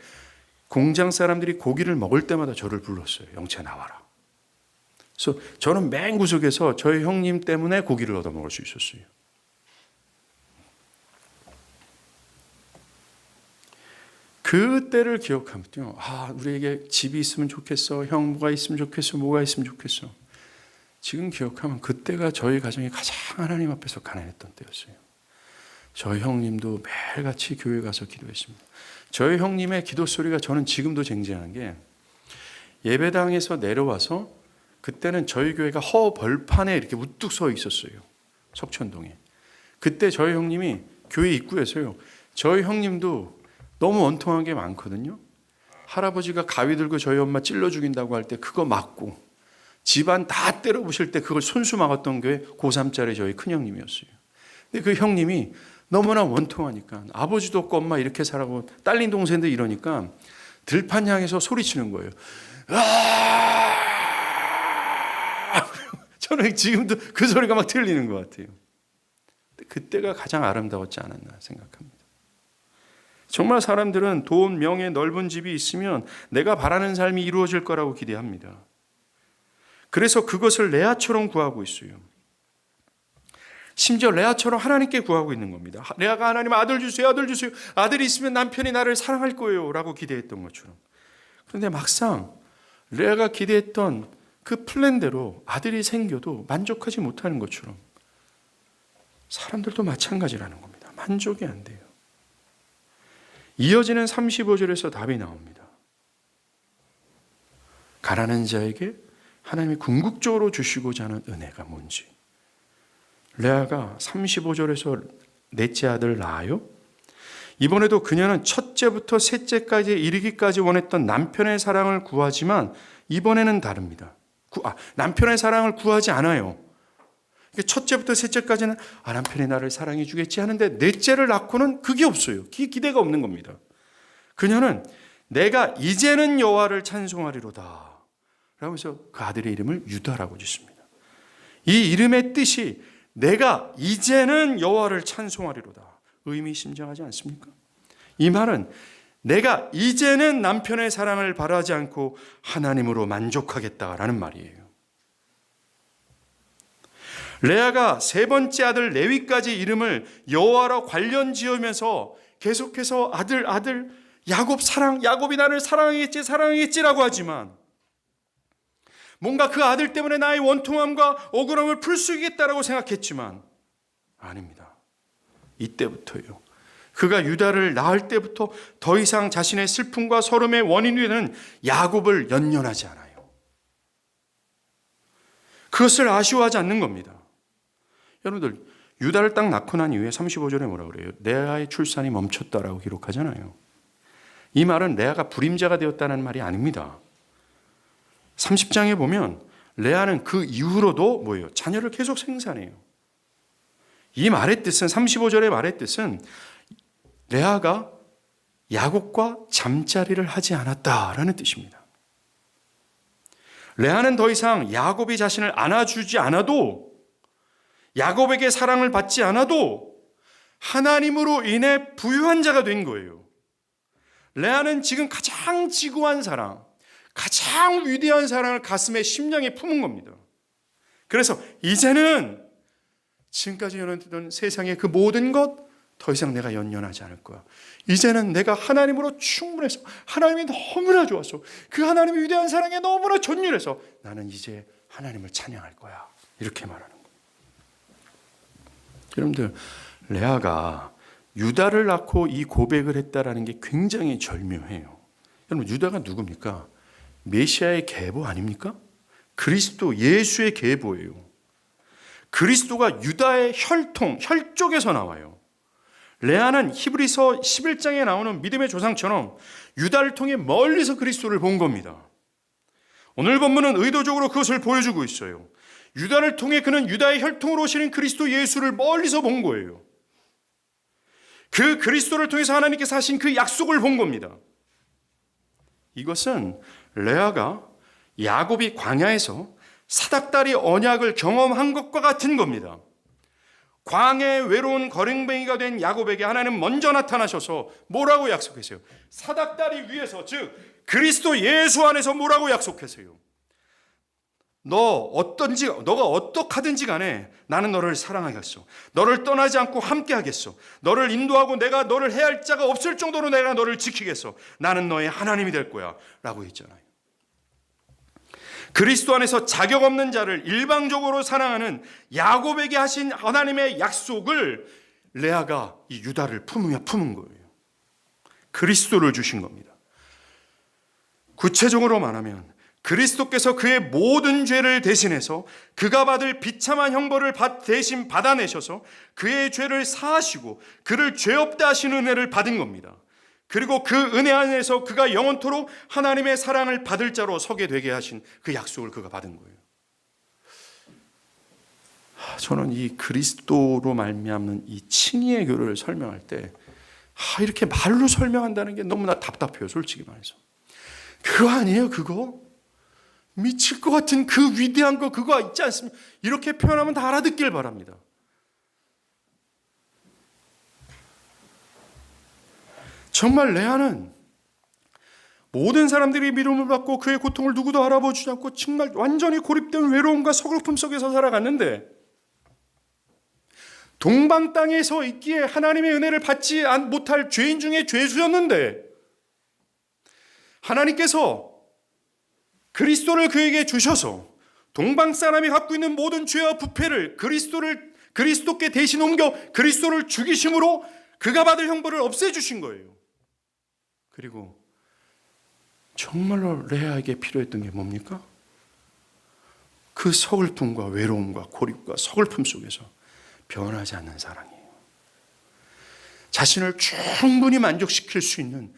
공장 사람들이 고기를 먹을 때마다 저를 불렀어요. 영채 나와라. 그래서 저는 맨 구석에서 저희 형님 때문에 고기를 얻어 먹을 수 있었어요. 그때를 기억하면요, 우리에게 집이 있으면 좋겠어, 형 뭐가 있으면 좋겠어, 뭐가 있으면 좋겠어. 지금 기억하면 그때가 저희 가정이 가장 하나님 앞에서 가난했던 때였어요. 저희 형님도 매일같이 교회 가서 기도했습니다. 저희 형님의 기도 소리가 저는 지금도 쟁쟁한 게, 예배당에서 내려와서 그때는 저희 교회가 허벌판에 이렇게 우뚝 서 있었어요. 석천동에. 그때 저희 형님이 교회 입구에서요, 저희 형님도 너무 원통한 게 많거든요. 할아버지가 가위 들고 저희 엄마 찔러 죽인다고 할 때 그거 맞고, 집안 다 때려 부실 때 그걸 손수 막았던 게 고3짜리 저희 큰형님이었어요. 근데 그 형님이 너무나 원통하니까 아버지도 없고 엄마 이렇게 살아고 딸린 동생들 이러니까 들판 향해서 소리치는 거예요. 저는 지금도 그 소리가 막 들리는 것 같아요. 그때가 가장 아름다웠지 않았나 생각합니다. 정말 사람들은 돈, 명예, 넓은 집이 있으면 내가 바라는 삶이 이루어질 거라고 기대합니다. 그래서 그것을 레아처럼 구하고 있어요. 심지어 레아처럼 하나님께 구하고 있는 겁니다. 레아가 하나님 아들 주세요, 아들 주세요. 아들이 있으면 남편이 나를 사랑할 거예요 라고 기대했던 것처럼. 그런데 막상 레아가 기대했던 그 플랜대로 아들이 생겨도 만족하지 못하는 것처럼 사람들도 마찬가지라는 겁니다. 만족이 안 돼요. 이어지는 35절에서 답이 나옵니다. 가난한 자에게 하나님이 궁극적으로 주시고자 하는 은혜가 뭔지. 레아가 35절에서 넷째 아들을 낳아요. 이번에도 그녀는 첫째부터 셋째까지 이르기까지 원했던 남편의 사랑을 구하지만 이번에는 다릅니다. 남편의 사랑을 구하지 않아요. 첫째부터 셋째까지는 남편이 나를 사랑해 주겠지 하는데 넷째를 낳고는 그게 없어요. 기대가 없는 겁니다. 그녀는 내가 이제는 여호와를 찬송하리로다 라면서 그 아들의 이름을 유다라고 짓습니다. 이 이름의 뜻이 내가 이제는 여호와를 찬송하리로다. 의미심장하지 않습니까? 이 말은 내가 이제는 남편의 사랑을 바라지 않고 하나님으로 만족하겠다라는 말이에요. 레아가 세 번째 아들 레위까지 이름을 여호와라 관련 지으면서 계속해서 아들 야곱 사랑, 야곱이 나를 사랑하겠지라고 하지만 뭔가 그 아들 때문에 나의 원통함과 억울함을 풀 수 있겠다라고 생각했지만 아닙니다. 이때부터요. 그가 유다를 낳을 때부터 더 이상 자신의 슬픔과 서름의 원인이 되는 야곱을 연연하지 않아요. 그것을 아쉬워하지 않는 겁니다. 여러분들, 유다를 딱 낳고 난 이후에 35절에 뭐라고 그래요? 레아의 출산이 멈췄다라고 기록하잖아요. 이 말은 레아가 불임자가 되었다는 말이 아닙니다. 30장에 보면 레아는 그 이후로도 뭐예요? 자녀를 계속 생산해요. 이 말의 뜻은, 35절의 말의 뜻은 레아가 야곱과 잠자리를 하지 않았다라는 뜻입니다. 레아는 더 이상 야곱이 자신을 안아주지 않아도, 야곱에게 사랑을 받지 않아도 하나님으로 인해 부유한 자가 된 거예요. 레아는 지금 가장 지고한 사랑, 가장 위대한 사랑을 가슴에 심령에 품은 겁니다. 그래서 이제는 지금까지 연연했던 세상의 그 모든 것 더 이상 내가 연연하지 않을 거야. 이제는 내가 하나님으로 충분해서, 하나님이 너무나 좋아서, 그 하나님의 위대한 사랑에 너무나 전율해서 나는 이제 하나님을 찬양할 거야. 이렇게 말하는 거예요. 여러분들, 레아가 유다를 낳고 이 고백을 했다라는 게 굉장히 절묘해요. 여러분, 유다가 누굽니까? 메시아의 계보 아닙니까? 그리스도 예수의 계보예요. 그리스도가 유다의 혈족에서 나와요. 레아는 히브리서 11장에 나오는 믿음의 조상처럼 유다를 통해 멀리서 그리스도를 본 겁니다. 오늘 본문은 의도적으로 그것을 보여주고 있어요. 유다를 통해 그는 유다의 혈통으로 오시는 그리스도 예수를 멀리서 본 거예요. 그 그리스도를 통해서 하나님께서 하신 그 약속을 본 겁니다. 이것은 레아가 야곱이 광야에서 사닥다리 언약을 경험한 것과 같은 겁니다. 광야의 외로운 거랭뱅이가 된 야곱에게 하나님은 먼저 나타나셔서 뭐라고 약속하세요? 사닥다리 위에서, 즉 그리스도 예수 안에서 뭐라고 약속하세요? 너가 어떡하든지 간에 나는 너를 사랑하겠어. 너를 떠나지 않고 함께 하겠어. 너를 인도하고 내가 너를 해할 자가 없을 정도로 내가 너를 지키겠어. 나는 너의 하나님이 될 거야 라고 했잖아요. 그리스도 안에서 자격 없는 자를 일방적으로 사랑하는 야곱에게 하신 하나님의 약속을 레아가 이 유다를 품은 거예요. 그리스도를 주신 겁니다. 구체적으로 말하면 그리스도께서 그의 모든 죄를 대신해서 그가 받을 비참한 형벌을 대신 받아내셔서 그의 죄를 사하시고 그를 죄 없다 하신 은혜를 받은 겁니다. 그리고 그 은혜 안에서 그가 영원토록 하나님의 사랑을 받을 자로 서게 되게 하신 그 약속을 그가 받은 거예요. 저는 이 그리스도로 말미암는 이 칭의의 교를 설명할 때 이렇게 말로 설명한다는 게 너무나 답답해요. 솔직히 말해서. 그거 아니에요, 그거? 미칠 것 같은 그 위대한 거 그거 있지 않습니까? 이렇게 표현하면 다 알아듣길 바랍니다. 정말 레아는 모든 사람들이 미움을 받고 그의 고통을 누구도 알아보지 않고 정말 완전히 고립된 외로움과 서글픔 속에서 살아갔는데, 동방 땅에서 있기에 하나님의 은혜를 받지 못할 죄인 중에 죄수였는데 하나님께서 그리스도를 그에게 주셔서 동방 사람이 갖고 있는 모든 죄와 부패를 그리스도께 대신 옮겨 그리스도를 죽이심으로 그가 받을 형벌을 없애주신 거예요. 그리고 정말로 레아에게 필요했던 게 뭡니까? 그 서글픔과 외로움과 고립과 서글픔 속에서 변하지 않는 사랑이에요. 자신을 충분히 만족시킬 수 있는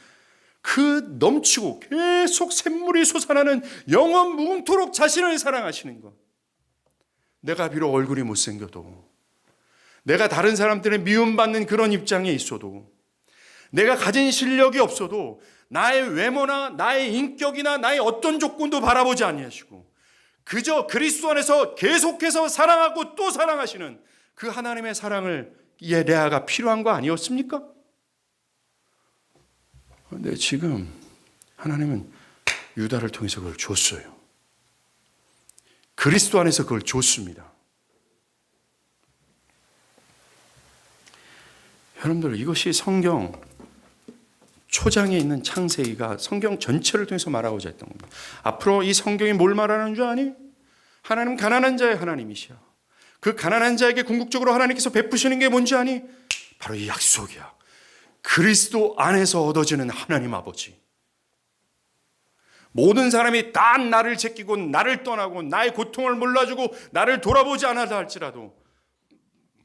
그 넘치고 계속 샘물이 솟아나는 영원 무궁토록 자신을 사랑하시는 것. 내가 비록 얼굴이 못생겨도, 내가 다른 사람들의 미움받는 그런 입장에 있어도, 내가 가진 실력이 없어도 나의 외모나 나의 인격이나 나의 어떤 조건도 바라보지 아니하시고 그저 그리스도 안에서 계속해서 사랑하고 또 사랑하시는 그 하나님의 사랑을 레아가 필요한 거 아니었습니까? 그런데 지금 하나님은 유다를 통해서 그걸 줬어요. 그리스도 안에서 그걸 줬습니다. 여러분들, 이것이 성경 초장에 있는 창세기가 성경 전체를 통해서 말하고자 했던 겁니다. 앞으로 이 성경이 뭘 말하는 줄 아니? 하나님은 가난한 자의 하나님이시야. 그 가난한 자에게 궁극적으로 하나님께서 베푸시는 게 뭔지 아니? 바로 이 약속이야. 그리스도 안에서 얻어지는 하나님 아버지. 모든 사람이 다 나를 제끼고 나를 떠나고 나의 고통을 몰라주고 나를 돌아보지 않아도 할지라도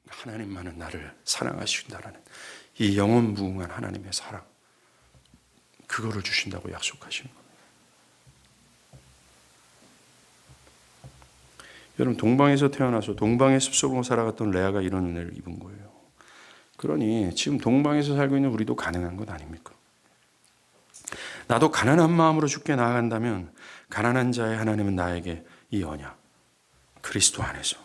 하나님만은 나를 사랑하신다라는 이 영원무궁한 하나님의 사랑, 그거를 주신다고 약속하시는 겁니다. 여러분, 동방에서 태어나서 동방의 숲속으로 살아갔던 레아가 이런 은혜를 입은 거예요. 그러니 지금 동방에서 살고 있는 우리도 가능한 것 아닙니까? 나도 가난한 마음으로 주께 나아간다면 가난한 자의 하나님은 나에게 이 언약, 그리스도 안에서.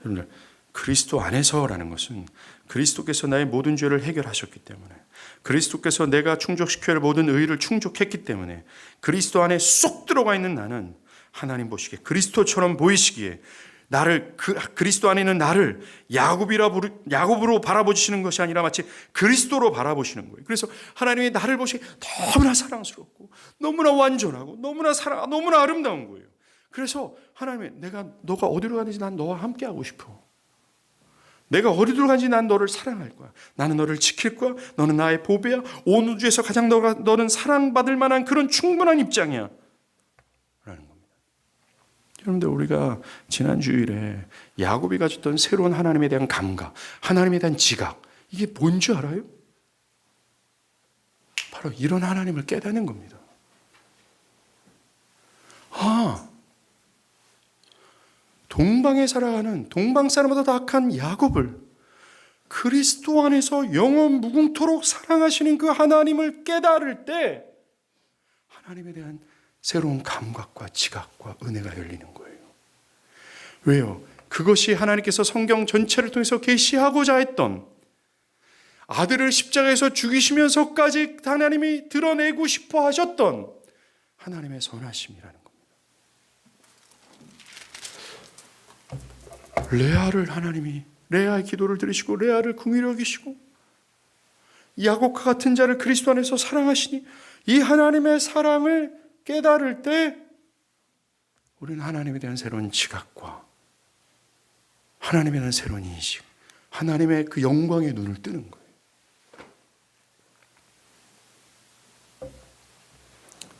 여러분들, 그리스도 안에서라는 것은 그리스도께서 나의 모든 죄를 해결하셨기 때문에, 그리스도께서 내가 충족시켜야 할 모든 의의를 충족했기 때문에 그리스도 안에 쏙 들어가 있는 나는 하나님 보시기에 그리스도처럼 보이시기에 나를 그리스도 안에 있는 나를 야곱으로 바라보시는 것이 아니라 마치 그리스도로 바라보시는 거예요. 그래서 하나님이 나를 보시기에 너무나 사랑스럽고 너무나 완전하고 너무나 아름다운 거예요. 그래서 하나님이 너가 어디로 가든지 난 너와 함께 하고 싶어. 내가 어디로 가든지 난 너를 사랑할 거야. 나는 너를 지킬 거야. 너는 나의 보배야. 온 우주에서 가장 너는 사랑받을 만한 그런 충분한 입장이야. 라는 겁니다. 여러분들, 우리가 지난 주일에 야곱이 가졌던 새로운 하나님에 대한 감각, 하나님에 대한 지각, 이게 뭔지 알아요? 바로 이런 하나님을 깨닫는 겁니다. 동방에 살아가는 동방 사람보다 더 악한 야곱을 그리스도 안에서 영원 무궁토록 사랑하시는 그 하나님을 깨달을 때 하나님에 대한 새로운 감각과 지각과 은혜가 열리는 거예요. 왜요? 그것이 하나님께서 성경 전체를 통해서 계시하고자 했던, 아들을 십자가에서 죽이시면서까지 하나님이 드러내고 싶어 하셨던 하나님의 선하심이라는 겁니다. 레아의 기도를 들으시고 레아를 긍휼히 여기시고 야곱과 같은 자를 그리스도 안에서 사랑하시니, 이 하나님의 사랑을 깨달을 때 우리는 하나님에 대한 새로운 지각과 하나님에 대한 새로운 인식, 하나님의 그 영광의 눈을 뜨는 거예요.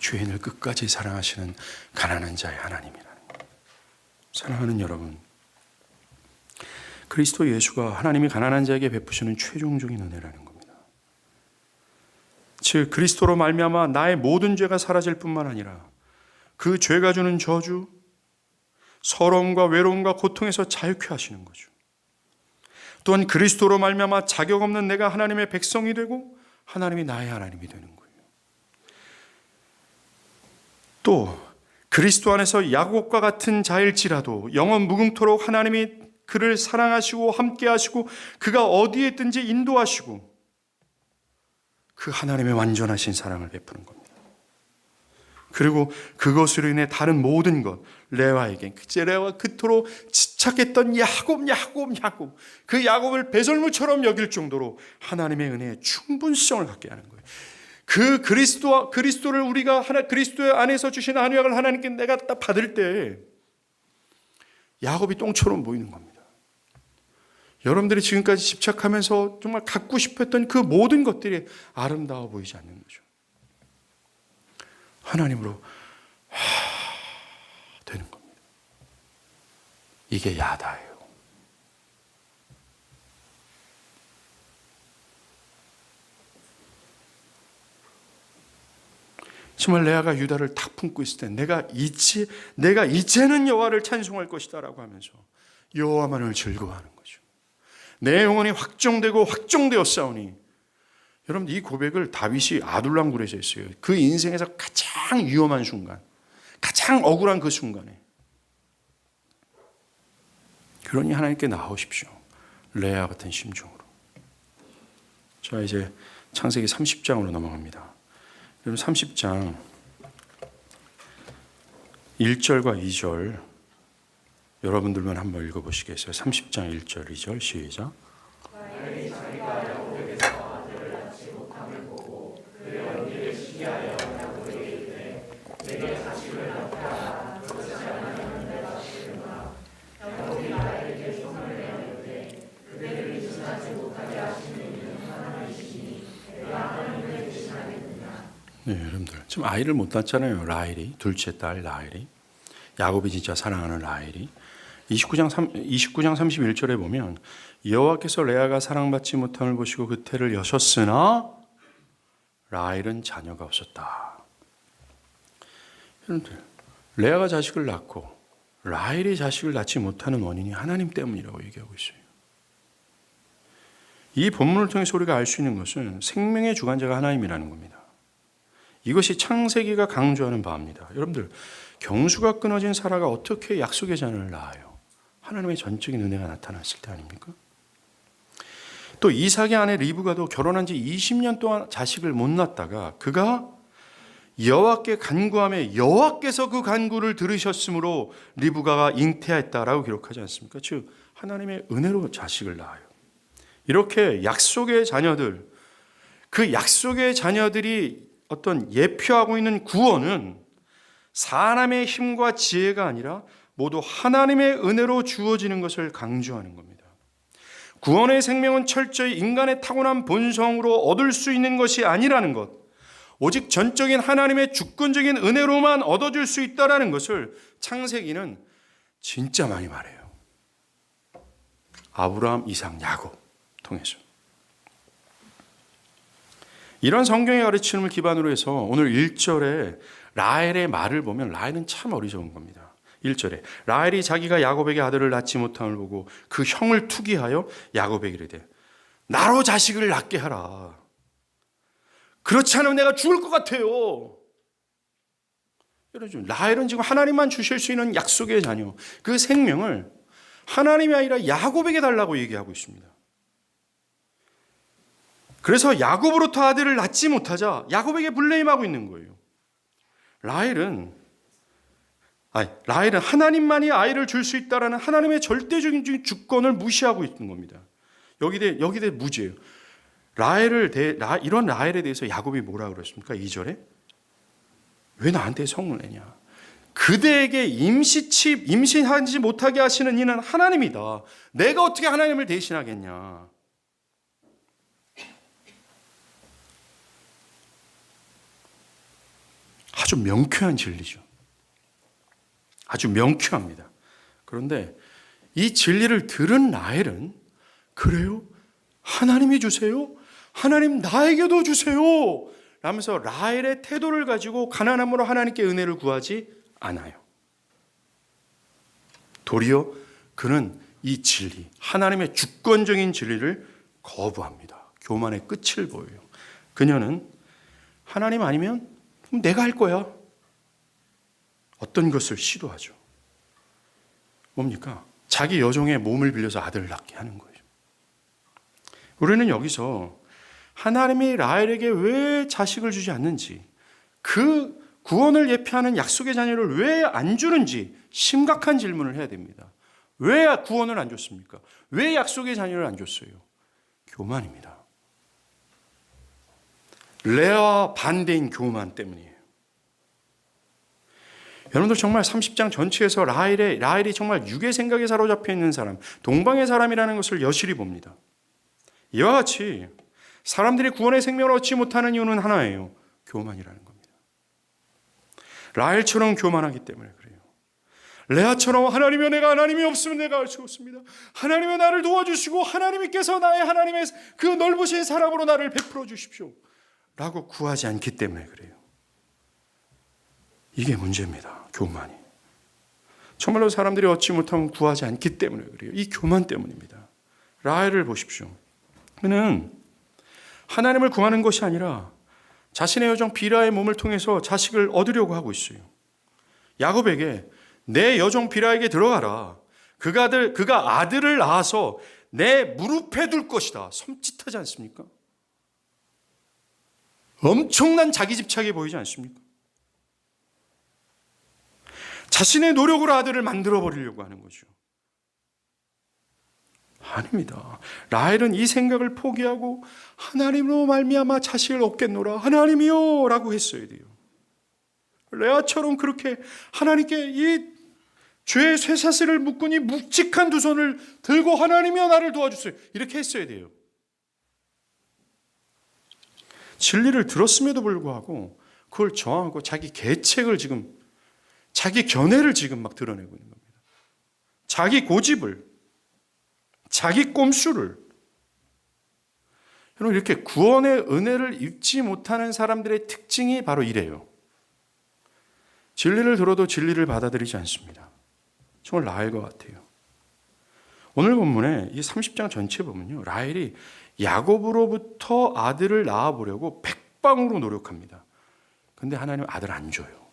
죄인을 끝까지 사랑하시는 가난한 자의 하나님이라는 거예요. 사랑하는 여러분, 그리스도 예수가 하나님이 가난한 자에게 베푸시는 최종적인 은혜라는 겁니다. 즉, 그리스도로 말미암아 나의 모든 죄가 사라질 뿐만 아니라 그 죄가 주는 저주, 서러움과 외로움과 고통에서 자유케 하시는 거죠. 또한 그리스도로 말미암아 자격 없는 내가 하나님의 백성이 되고 하나님이 나의 하나님이 되는 거예요. 또 그리스도 안에서 야곱과 같은 자일지라도 영원 무궁토록 하나님이 그를 사랑하시고 함께하시고 그가 어디에 있든지 인도하시고 그 하나님의 완전하신 사랑을 베푸는 겁니다. 그리고 그것으로 인해 다른 모든 것, 레아에게 레아와 그토록 집착했던 야곱, 그 야곱을 배설물처럼 여길 정도로 하나님의 은혜의 충분성을 갖게 하는 거예요. 그 그리스도를 우리가 그리스도 안에서 주신 언약을 하나님께 내가 딱 받을 때 야곱이 똥처럼 보이는 겁니다. 여러분들이 지금까지 집착하면서 정말 갖고 싶었던 그 모든 것들이 아름다워 보이지 않는 거죠. 하나님으로 되는 겁니다. 이게 야다예요. 정말 레아가 유다를 탁 품고 있을 때 내가 이제는 여호와를 찬송할 것이다라고 하면서 여호와만을 즐거워하는 거죠. 내 영혼이 확정되었사오니. 여러분, 이 고백을 다윗이 아둘람굴에서 했어요. 그 인생에서 가장 위험한 순간, 가장 억울한 그 순간에. 그러니 하나님께 나오십시오. 레아 같은 심정으로. 자, 이제 창세기 30장으로 넘어갑니다. 여러분 30장 1절과 2절 여러분들만 한번 읽어보시겠어요? 30장 1절 2절 시작. 네, 여러분들 지금 아이를 못 낳잖아요. 라헬이, 둘째 딸 라헬이, 야곱이 진짜 사랑하는 라헬이. 29장 31절에 보면 여호와께서 레아가 사랑받지 못함을 보시고 그 태를 여셨으나 라헬은 자녀가 없었다. 여러분들 레아가 자식을 낳고 라헬이 자식을 낳지 못하는 원인이 하나님 때문이라고 얘기하고 있어요. 이 본문을 통해서 우리가 알 수 있는 것은 생명의 주관자가 하나님이라는 겁니다. 이것이 창세기가 강조하는 바입니다. 여러분들 경수가 끊어진 사라가 어떻게 약속의 자녀를 낳아요? 하나님의 전적인 은혜가 나타났을 때 아닙니까? 또 이삭의 아내 리브가도 결혼한 지 20년 동안 자식을 못 낳다가 그가 여호와께 간구하며 여호와께서 그 간구를 들으셨으므로 리브가가 잉태했다라고 기록하지 않습니까? 즉 하나님의 은혜로 자식을 낳아요. 이렇게 약속의 자녀들, 그 약속의 자녀들이 어떤 예표하고 있는 구원은 사람의 힘과 지혜가 아니라 모두 하나님의 은혜로 주어지는 것을 강조하는 겁니다. 구원의 생명은 철저히 인간의 타고난 본성으로 얻을 수 있는 것이 아니라는 것, 오직 전적인 하나님의 주권적인 은혜로만 얻어질 수 있다는 것을 창세기는 진짜 많이 말해요. 아브라함, 이삭, 야곱 통해서. 이런 성경의 가르침을 기반으로 해서 오늘 1절에 라헬의 말을 보면 라헬은 참 어리석은 겁니다. 1절에 라헬이 자기가 야곱에게 아들을 낳지 못함을 보고 그 형을 투기하여 야곱에게 이르되 나로 자식을 낳게 하라. 그렇지 않으면 내가 죽을 것 같아요. 여러분 라헬은 지금 하나님만 주실 수 있는 약속의 자녀, 그 생명을 하나님이 아니라 야곱에게 달라고 얘기하고 있습니다. 그래서 야곱으로부터 아들을 낳지 못하자 야곱에게 블레임하고 있는 거예요. 라헬은 하나님만이 아이를 줄 수 있다라는 하나님의 절대적인 주권을 무시하고 있는 겁니다. 여기에 무죄예요. 이런 라헬에 대해서 야곱이 뭐라 그랬습니까? 2절에 왜 나한테 성을 내냐? 그대에게 임신하지 못하게 하시는 이는 하나님이다. 내가 어떻게 하나님을 대신하겠냐? 아주 명쾌한 진리죠. 아주 명쾌합니다. 그런데 이 진리를 들은 라헬은 그래요? 하나님이 주세요? 하나님 나에게도 주세요! 라면서 라헬의 태도를 가지고 가난함으로 하나님께 은혜를 구하지 않아요. 도리어 그는 이 진리, 하나님의 주권적인 진리를 거부합니다. 교만의 끝을 보여요. 그녀는 하나님 아니면 그럼 내가 할 거야. 어떤 것을 시도하죠. 뭡니까? 자기 여종의 몸을 빌려서 아들을 낳게 하는 거예요. 우리는 여기서 하나님이 라헬에게 왜 자식을 주지 않는지, 그 구원을 예표하는 약속의 자녀를 왜 안 주는지 심각한 질문을 해야 됩니다. 왜 구원을 안 줬습니까? 왜 약속의 자녀를 안 줬어요? 교만입니다. 레아와 반대인 교만 때문이에요. 여러분들 정말 30장 전체에서 라헬이 정말 육의 생각에 사로잡혀 있는 사람, 동방의 사람이라는 것을 여실히 봅니다. 이와 같이 사람들이 구원의 생명을 얻지 못하는 이유는 하나예요. 교만이라는 겁니다. 라헬처럼 교만하기 때문에 그래요. 레아처럼 하나님의 은혜가 하나님이 없으면 내가 할 수 없습니다. 하나님의 나를 도와주시고 하나님께서 나의 하나님의 그 넓으신 사랑으로 나를 베풀어 주십시오. 라고 구하지 않기 때문에 그래요. 이게 문제입니다. 교만이. 정말로 사람들이 얻지 못하면 구하지 않기 때문에 그래요. 이 교만 때문입니다. 라헬을 보십시오. 그는 하나님을 구하는 것이 아니라 자신의 여종 비라의 몸을 통해서 자식을 얻으려고 하고 있어요. 야곱에게 내 여종 비라에게 들어가라. 그가 아들을 낳아서 내 무릎에 둘 것이다. 섬찟하지 않습니까? 엄청난 자기 집착이 보이지 않습니까? 자신의 노력으로 아들을 만들어 버리려고 하는 거죠. 아닙니다. 라헬은 이 생각을 포기하고 하나님으로 말미암아 자식을 얻겠노라 하나님이요 라고 했어야 돼요. 레아처럼 그렇게 하나님께 이 죄의 쇠사슬을 묶으니 묵직한 두 손을 들고 하나님이여 나를 도와주세요 이렇게 했어야 돼요. 진리를 들었음에도 불구하고 그걸 저항하고 자기 계책을 지금, 자기 견해를 지금 막 드러내고 있는 겁니다. 자기 고집을, 자기 꼼수를. 여러분, 이렇게 구원의 은혜를 입지 못하는 사람들의 특징이 바로 이래요. 진리를 들어도 진리를 받아들이지 않습니다. 정말 라헬과 같아요. 오늘 본문에 이 30장 전체 보면요, 라헬이 야곱으로부터 아들을 낳아보려고 백방으로 노력합니다. 근데 하나님 아들 안 줘요.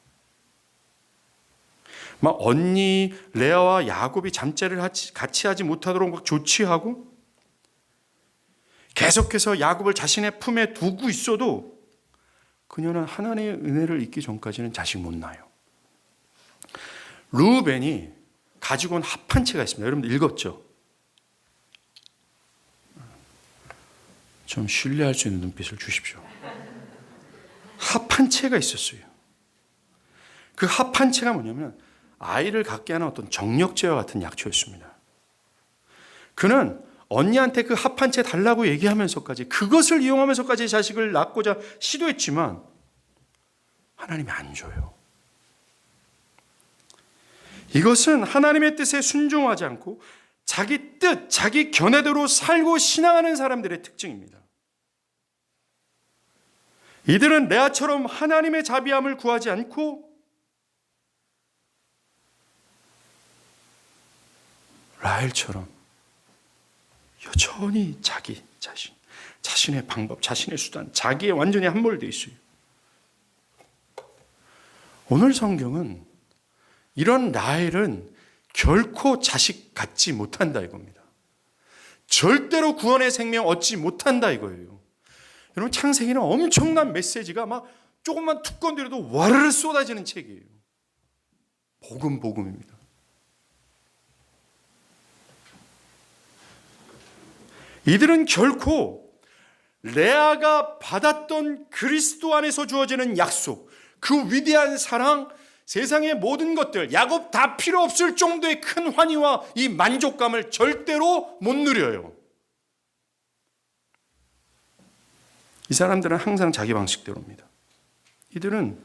막 언니 레아와 야곱이 잠자리를 같이 하지 못하도록 막 조치하고 계속해서 야곱을 자신의 품에 두고 있어도 그녀는 하나님의 은혜를 잊기 전까지는 자식 못 낳아요. 르우벤이 가지고 온 합 한 채가 있습니다. 여러분들 읽었죠? 좀 신뢰할 수 있는 눈빛을 주십시오. 합 한 채가 있었어요. 그 합 한 채가 뭐냐면 아이를 갖게 하는 어떤 정력제와 같은 약초였습니다. 그는 언니한테 그 합 한 채 달라고 얘기하면서까지, 그것을 이용하면서까지 자식을 낳고자 시도했지만 하나님이 안 줘요. 이것은 하나님의 뜻에 순종하지 않고 자기 뜻, 자기 견해대로 살고 신앙하는 사람들의 특징입니다. 이들은 레아처럼 하나님의 자비함을 구하지 않고 라헬처럼 여전히 자기 자신, 자신의 방법, 자신의 수단, 자기에 완전히 함몰되어 있어요. 오늘 성경은 이런 라헬은 결코 자식 갖지 못한다 이겁니다. 절대로 구원의 생명 얻지 못한다 이거예요. 여러분, 창세기는 엄청난 메시지가 막 조금만 툭 건드려도 와르르 쏟아지는 책이에요. 복음입니다. 이들은 결코 레아가 받았던 그리스도 안에서 주어지는 약속, 그 위대한 사랑, 세상의 모든 것들, 야곱 다 필요 없을 정도의 큰 환희와 이 만족감을 절대로 못 누려요. 이 사람들은 항상 자기 방식대로입니다. 이들은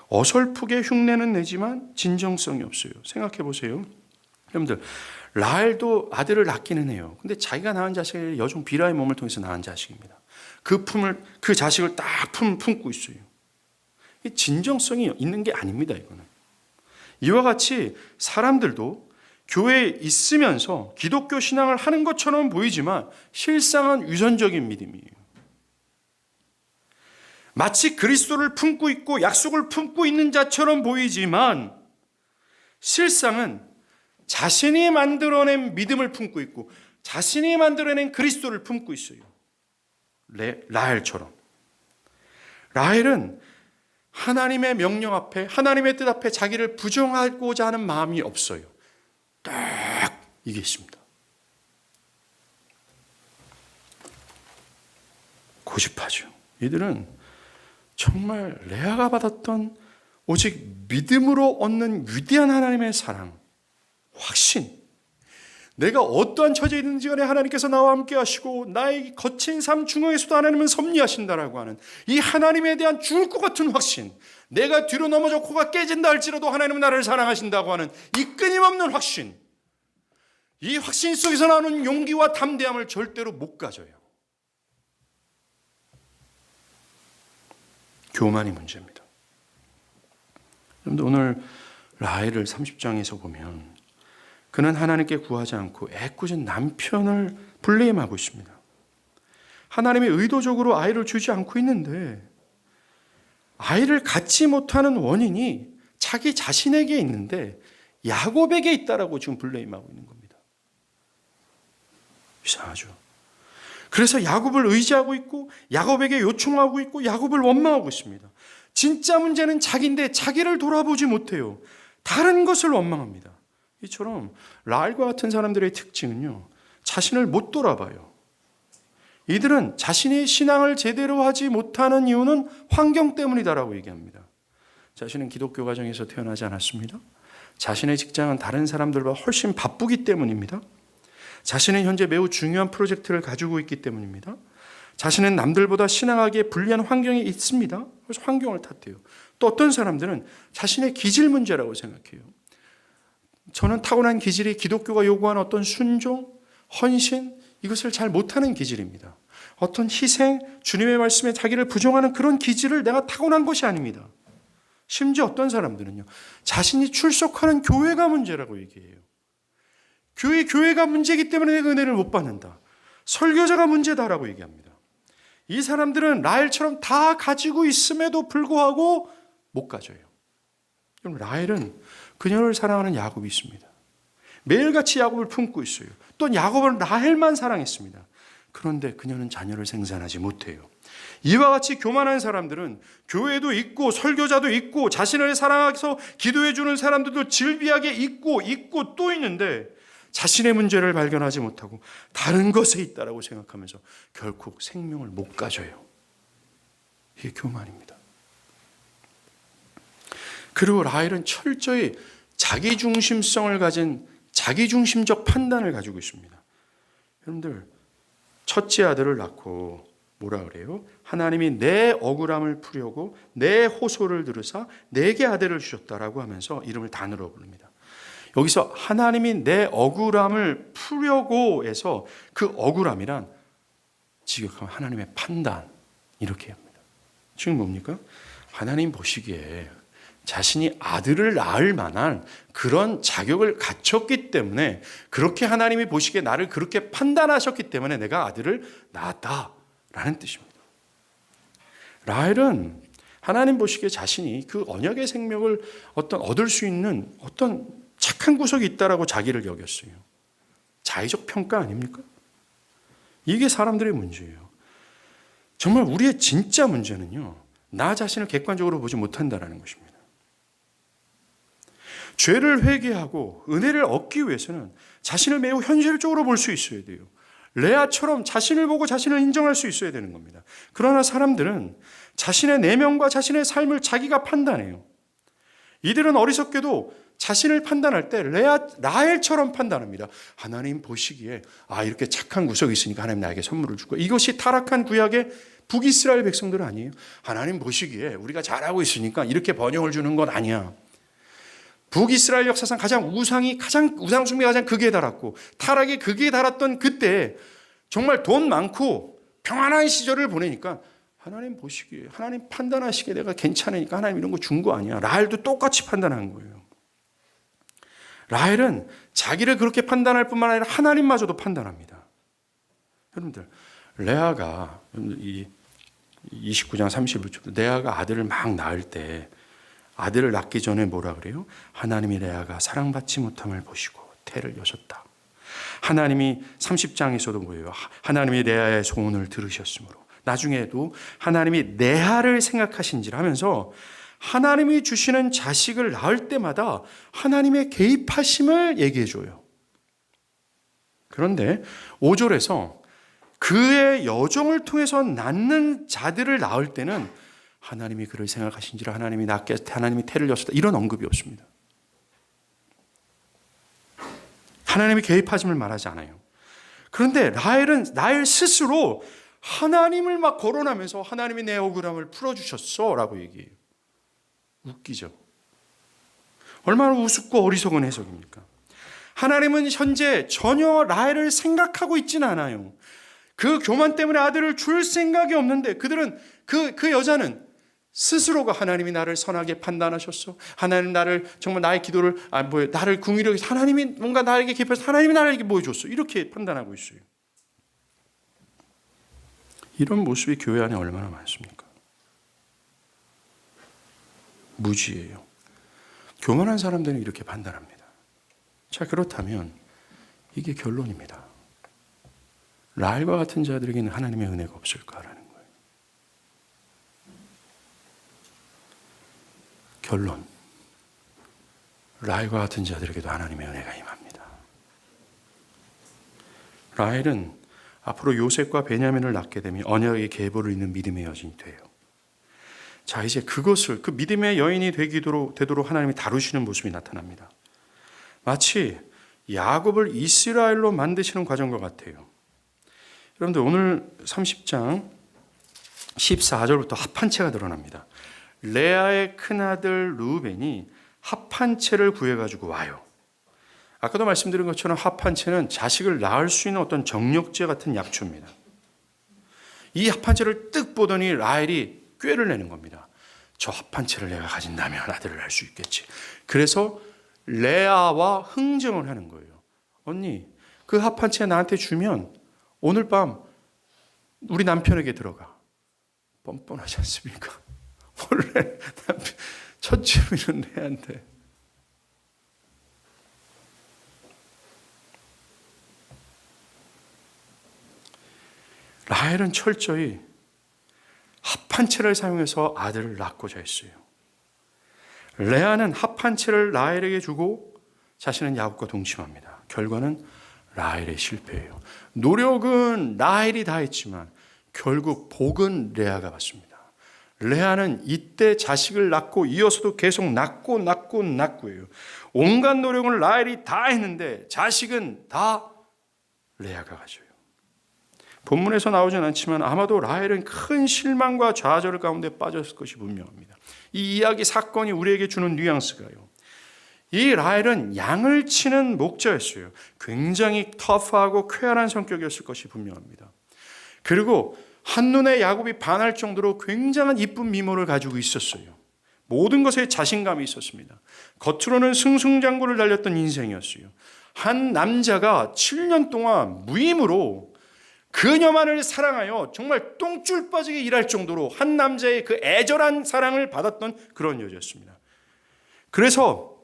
어설프게 흉내는 내지만 진정성이 없어요. 생각해 보세요. 여러분들, 라헬도 아들을 낳기는 해요. 근데 자기가 낳은 자식이 여종 비라의 몸을 통해서 낳은 자식입니다. 그 자식을 딱 품고 있어요. 이 진정성이 있는 게 아닙니다, 이거는. 이와 같이 사람들도 교회에 있으면서 기독교 신앙을 하는 것처럼 보이지만 실상은 위선적인 믿음이에요. 마치 그리스도를 품고 있고 약속을 품고 있는 자처럼 보이지만 실상은 자신이 만들어낸 믿음을 품고 있고 자신이 만들어낸 그리스도를 품고 있어요. 라헬처럼. 라헬은 하나님의 명령 앞에, 하나님의 뜻 앞에 자기를 부정하고자 하는 마음이 없어요. 딱 이게 있습니다. 고집하죠. 이들은 정말 레아가 받았던 오직 믿음으로 얻는 위대한 하나님의 사랑, 확신, 내가 어떠한 처지에 있는지 간에 하나님께서 나와 함께 하시고 나의 거친 삶 중앙에서도 하나님은 섭리하신다라고 하는 이 하나님에 대한 죽을 것 같은 확신, 내가 뒤로 넘어져 코가 깨진다 할지라도 하나님은 나를 사랑하신다고 하는 이 끊임없는 확신, 이 확신 속에서 나오는 용기와 담대함을 절대로 못 가져요. 교만이 문제입니다. 그런데 오늘 라헬을 30장에서 보면 그는 하나님께 구하지 않고 애꿎은 남편을 블레임하고 있습니다. 하나님이 의도적으로 아이를 주지 않고 있는데 아이를 갖지 못하는 원인이 자기 자신에게 있는데 야곱에게 있다라고 지금 블레임하고 있는 겁니다. 이상하죠. 그래서 야곱을 의지하고 있고 야곱에게 요청하고 있고 야곱을 원망하고 있습니다. 진짜 문제는 자기인데 자기를 돌아보지 못해요. 다른 것을 원망합니다. 이처럼 라헬과 같은 사람들의 특징은요, 자신을 못 돌아봐요. 이들은 자신의 신앙을 제대로 하지 못하는 이유는 환경 때문이다라고 얘기합니다. 자신은 기독교 가정에서 태어나지 않았습니다. 자신의 직장은 다른 사람들보다 훨씬 바쁘기 때문입니다. 자신은 현재 매우 중요한 프로젝트를 가지고 있기 때문입니다. 자신은 남들보다 신앙하기에 불리한 환경이 있습니다. 그래서 환경을 탓해요. 또 어떤 사람들은 자신의 기질 문제라고 생각해요. 저는 타고난 기질이 기독교가 요구하는 어떤 순종, 헌신, 이것을 잘 못하는 기질입니다. 어떤 희생, 주님의 말씀에 자기를 부정하는 그런 기질을 내가 타고난 것이 아닙니다. 심지어 어떤 사람들은요, 자신이 출석하는 교회가 문제라고 얘기해요. 교회가 문제이기 때문에 내가 은혜를 못 받는다. 설교자가 문제다라고 얘기합니다. 이 사람들은 라헬처럼 다 가지고 있음에도 불구하고 못 가져요. 그럼 라헬은 그녀를 사랑하는 야곱이 있습니다. 매일같이 야곱을 품고 있어요. 또 야곱은 라헬만 사랑했습니다. 그런데 그녀는 자녀를 생산하지 못해요. 이와 같이 교만한 사람들은 교회도 있고 설교자도 있고 자신을 사랑해서 기도해 주는 사람들도 질비하게 있고 또 있는데 자신의 문제를 발견하지 못하고 다른 것에 있다라고 생각하면서 결국 생명을 못 가져요. 이게 교만입니다. 그리고 라헬은 철저히 자기중심성을 가진 자기중심적 판단을 가지고 있습니다. 여러분들, 첫째 아들을 낳고 뭐라 그래요? 하나님이 내 억울함을 풀려고 내 호소를 들으사 내게 아들을 주셨다라고 하면서 이름을 단으로 부릅니다. 여기서 하나님이 내 억울함을 풀려고 해서 그 억울함이란 지극한 하나님의 판단, 이렇게 합니다. 지금 뭡니까? 하나님 보시기에 자신이 아들을 낳을 만한 그런 자격을 갖췄기 때문에, 그렇게 하나님이 보시기에 나를 그렇게 판단하셨기 때문에 내가 아들을 낳았다라는 뜻입니다. 라헬은 하나님 보시기에 자신이 그 언약의 생명을 얻을 수 있는 어떤 착한 구석이 있다라고 자기를 여겼어요. 자의적 평가 아닙니까? 이게 사람들의 문제예요. 정말 우리의 진짜 문제는요, 나 자신을 객관적으로 보지 못한다는 것입니다. 죄를 회개하고 은혜를 얻기 위해서는 자신을 매우 현실적으로 볼 수 있어야 돼요. 레아처럼 자신을 보고 자신을 인정할 수 있어야 되는 겁니다. 그러나 사람들은 자신의 내면과 자신의 삶을 자기가 판단해요. 이들은 어리석게도 자신을 판단할 때 라헬처럼 판단합니다. 하나님 보시기에 이렇게 착한 구석이 있으니까 하나님 나에게 선물을 줄 거야. 이것이 타락한 구약의 북이스라엘 백성들 아니에요? 하나님 보시기에 우리가 잘하고 있으니까 이렇게 번영을 주는 건 아니야. 북이스라엘 역사상 우상 숭배가 가장 극에 달았고 타락이 극에 달았던 그때 정말 돈 많고 평안한 시절을 보내니까 하나님 보시기에, 하나님 판단하시기에 내가 괜찮으니까 하나님 이런 거 준 거 아니야. 라헬도 똑같이 판단한 거예요. 라헬은 자기를 그렇게 판단할 뿐만 아니라 하나님마저도 판단합니다. 여러분들, 레아가 29장 31절 레아가 아들을 막 낳을 때 아들을 낳기 전에 뭐라 그래요? 하나님이 레아가 사랑받지 못함을 보시고 태를 여셨다. 하나님이 30장에서도 뭐예요? 하나님이 레아의 소원을 들으셨으므로 나중에도 하나님이 레아를 생각하신지라 하면서 하나님이 주시는 자식을 낳을 때마다 하나님의 개입하심을 얘기해 줘요. 그런데 5절에서 그의 여정을 통해서 낳는 자들을 낳을 때는 하나님이 그를 생각하신지라 하나님이 낳게 하나님이 태를 여셨다, 이런 언급이 없습니다. 하나님이 개입하심을 말하지 않아요. 그런데 라헬 스스로 하나님을 막 거론하면서 하나님이 내 억울함을 풀어주셨어 라고 얘기해요. 웃기죠. 얼마나 우습고 어리석은 해석입니까? 하나님은 현재 전혀 라헬을 생각하고 있지는 않아요. 그 교만 때문에 아들을 줄 생각이 없는데 그들은 그 여자는 스스로가 하나님이 나를 선하게 판단하셨어. 하나님 나를 정말 나의 기도를 나를 궁유로 해서 하나님이 뭔가 나에게 개입해서 하나님이 나에게 보여줬어. 이렇게 판단하고 있어요. 이런 모습이 교회 안에 얼마나 많습니까? 무지예요. 교만한 사람들은 이렇게 판단합니다. 자, 그렇다면 이게 결론입니다. 라헬과 같은 자들에게는 하나님의 은혜가 없을까라는 거예요. 결론, 라헬과 같은 자들에게도 하나님의 은혜가 임합니다. 라헬은 앞으로 요셉과 베냐민을 낳게 되면 언약의 계보를 잇는 믿음의 여인이 돼요. 자, 이제 그것을 그 믿음의 여인이 되도록 하나님이 다루시는 모습이 나타납니다. 마치 야곱을 이스라엘로 만드시는 과정과 같아요. 여러분들 오늘 30장 14절부터 합판체가 드러납니다. 레아의 큰아들 루벤이 합판체를 구해가지고 와요. 아까도 말씀드린 것처럼 합판체는 자식을 낳을 수 있는 어떤 정력제 같은 약초입니다. 이 합판체를 뜩 보더니 라헬이 꾀를 내는 겁니다. 저 합판체를 내가 가진다면 아들을 낳을 수 있겠지. 그래서 레아와 흥정을 하는 거예요. 언니, 그 합판체 나한테 주면 오늘 밤 우리 남편에게 들어가. 뻔뻔하지 않습니까? 원래 첫 집이는 레아인데. 라헬은 철저히 합판체를 사용해서 아들을 낳고자 했어요. 레아는 합판체를 라헬에게 주고 자신은 야곱과 동침합니다. 결과는 라헬의 실패예요. 노력은 라헬이 다 했지만 결국 복은 레아가 받습니다. 레아는 이때 자식을 낳고 이어서도 계속 낳고예요. 온갖 노력을 라헬이 다 했는데 자식은 다 레아가 가져요. 본문에서 나오진 않지만 아마도 라헬은 큰 실망과 좌절 가운데 빠졌을 것이 분명합니다. 이 이야기 사건이 우리에게 주는 뉘앙스가요. 이 라헬은 양을 치는 목자였어요. 굉장히 터프하고 쾌활한 성격이었을 것이 분명합니다. 그리고 한눈에 야곱이 반할 정도로 굉장한 이쁜 미모를 가지고 있었어요. 모든 것에 자신감이 있었습니다. 겉으로는 승승장구를 달렸던 인생이었어요. 한 남자가 7년 동안 무임으로 그녀만을 사랑하여 정말 똥줄 빠지게 일할 정도로 한 남자의 그 애절한 사랑을 받았던 그런 여자였습니다. 그래서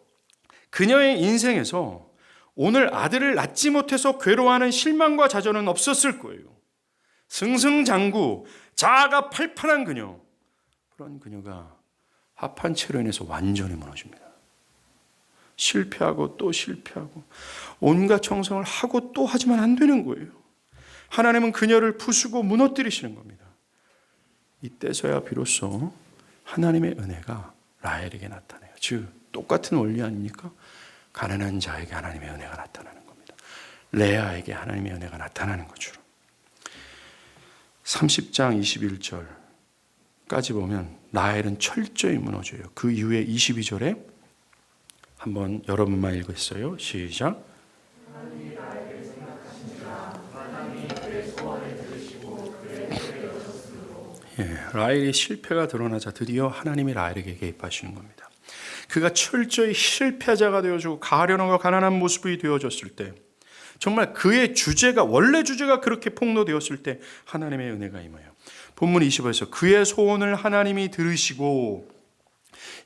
그녀의 인생에서 오늘 아들을 낳지 못해서 괴로워하는 실망과 좌절은 없었을 거예요. 승승장구, 자아가 팔팔한 그녀, 그런 그녀가 합판체로 인해서 완전히 무너집니다. 실패하고 또 실패하고 온갖 정성을 하고 또 하지만 안 되는 거예요. 하나님은 그녀를 부수고 무너뜨리시는 겁니다. 이때서야 비로소 하나님의 은혜가 라헬에게 나타나요. 즉 똑같은 원리 아닙니까? 가난한 자에게 하나님의 은혜가 나타나는 겁니다. 레아에게 하나님의 은혜가 나타나는 것처럼. 30장 21절까지 보면 라헬은 철저히 무너져요. 그 이후에 22절에 한번 여러분만 읽겠어요. 시작. 라헬의 실패가 드러나자 드디어 하나님이 라헬에게 개입하시는 겁니다. 그가 철저히 실패자가 되어지고 가련하고 가난한 모습이 되어졌을 때, 정말 그의 주제가, 원래 주제가 그렇게 폭로되었을 때 하나님의 은혜가 임해요. 본문 20에서 그의 소원을 하나님이 들으시고,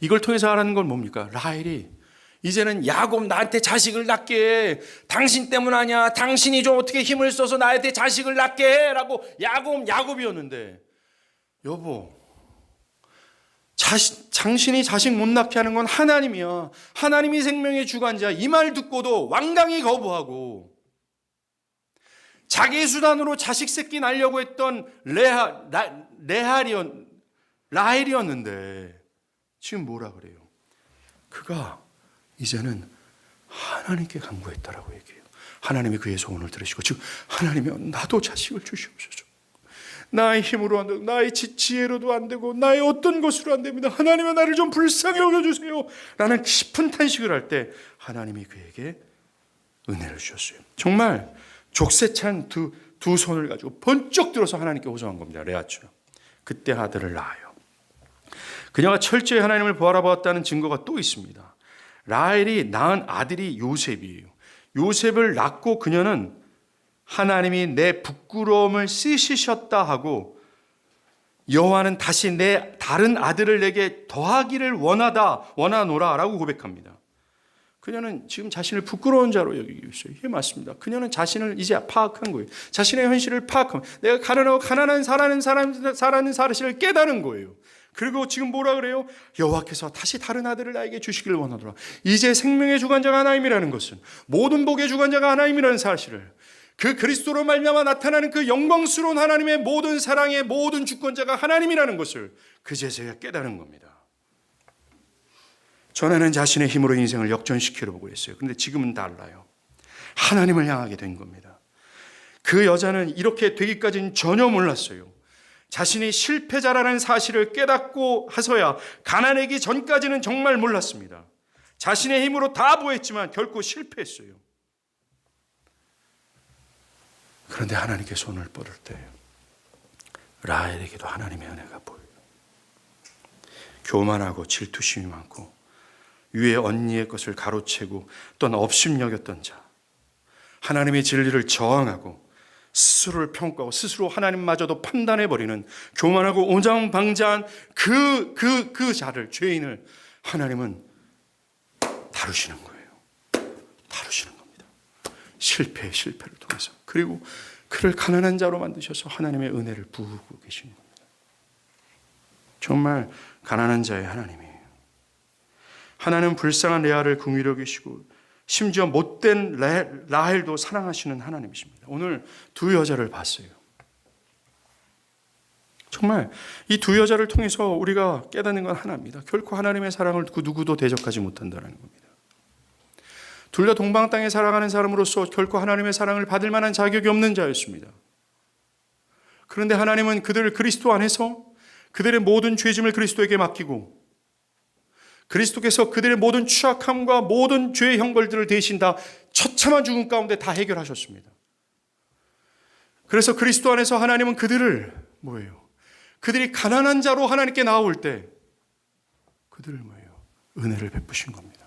이걸 통해서 하라는 건 뭡니까? 라헬이 이제는 야곱 나한테 자식을 낳게 해. 당신 때문 아니야. 당신이 좀 어떻게 힘을 써서 나한테 자식을 낳게 해. 라고 야곱이었는데, 여보, 당신이 자식 못 낳게 하는 건 하나님이야. 하나님이 생명의 주관자. 이 말 듣고도 완강히 거부하고 자기 수단으로 자식 새끼 낳으려고 했던 라헬이었는데 지금 뭐라 그래요? 그가 이제는 하나님께 간구했다라고 얘기해요. 하나님이 그의 소원을 들으시고, 즉 하나님이 나도 자식을 주시옵소서. 나의 힘으로 안 되고 나의 지혜로도 안 되고 나의 어떤 것으로 안 됩니다. 하나님은 나를 좀 불쌍히 여겨주세요 라는 깊은 탄식을 할 때 하나님이 그에게 은혜를 주셨어요. 정말 족쇄찬 두 손을 가지고 번쩍 들어서 하나님께 호소한 겁니다. 레아처럼. 그때 아들을 낳아요. 그녀가 철저히 하나님을 바라보았다는 증거가 또 있습니다. 라헬이 낳은 아들이 요셉이에요. 요셉을 낳고 그녀는 하나님이 내 부끄러움을 씻으셨다 하고, 여호와는 다시 내 다른 아들을 내게 더하기를 원하노라 라고 고백합니다. 그녀는 지금 자신을 부끄러운 자로 여기고 있어요. 이게 맞습니다. 그녀는 자신을 이제 파악한 거예요. 자신의 현실을 파악하면 내가 가난하고 가난한 사람의 사실을 깨달은 거예요. 그리고 지금 뭐라 그래요? 여호와께서 다시 다른 아들을 나에게 주시기를 원하더라. 이제 생명의 주관자가 하나님이라는 것은, 모든 복의 주관자가 하나님이라는 사실을, 그 그리스도로 말미암아 나타나는 그 영광스러운 하나님의 모든 사랑의 모든 주권자가 하나님이라는 것을 그제서야 깨달은 겁니다. 전에는 자신의 힘으로 인생을 역전시키려 보고 했어요. 그런데 지금은 달라요. 하나님을 향하게 된 겁니다. 그 여자는 이렇게 되기까지는 전혀 몰랐어요. 자신이 실패자라는 사실을 깨닫고 하서야 가난하기 전까지는 정말 몰랐습니다. 자신의 힘으로 다 보였지만 결코 실패했어요. 그런데 하나님께 손을 뻗을 때 라헬에게도 하나님의 은혜가 보여요. 교만하고 질투심이 많고 위에 언니의 것을 가로채고 또는 업심여겼던 자, 하나님의 진리를 저항하고 스스로를 평가하고 스스로 하나님마저도 판단해버리는 교만하고 오장방자한 그 자를, 죄인을 하나님은 다루시는 거예요. 다루시는 겁니다. 실패의 실패를 통해서. 그리고 그를 가난한 자로 만드셔서 하나님의 은혜를 부으고 계시는 겁니다. 정말 가난한 자의 하나님이에요. 하나님은 불쌍한 레아를 긍휼히 여기시고 심지어 못된 라헬도 사랑하시는 하나님이십니다. 오늘 두 여자를 봤어요. 정말 이 두 여자를 통해서 우리가 깨닫는 건 하나입니다. 결코 하나님의 사랑을 그 누구도 대적하지 못한다는 겁니다. 둘 다 동방 땅에 살아가는 사람으로서 결코 하나님의 사랑을 받을 만한 자격이 없는 자였습니다. 그런데 하나님은 그들을 그리스도 안에서 그들의 모든 죄짐을 그리스도에게 맡기고 그리스도께서 그들의 모든 취약함과 모든 죄의 형벌들을 대신 다 처참한 죽음 가운데 다 해결하셨습니다. 그래서 그리스도 안에서 하나님은 그들을 뭐예요? 그들이 가난한 자로 하나님께 나올 때 그들을 뭐예요? 은혜를 베푸신 겁니다.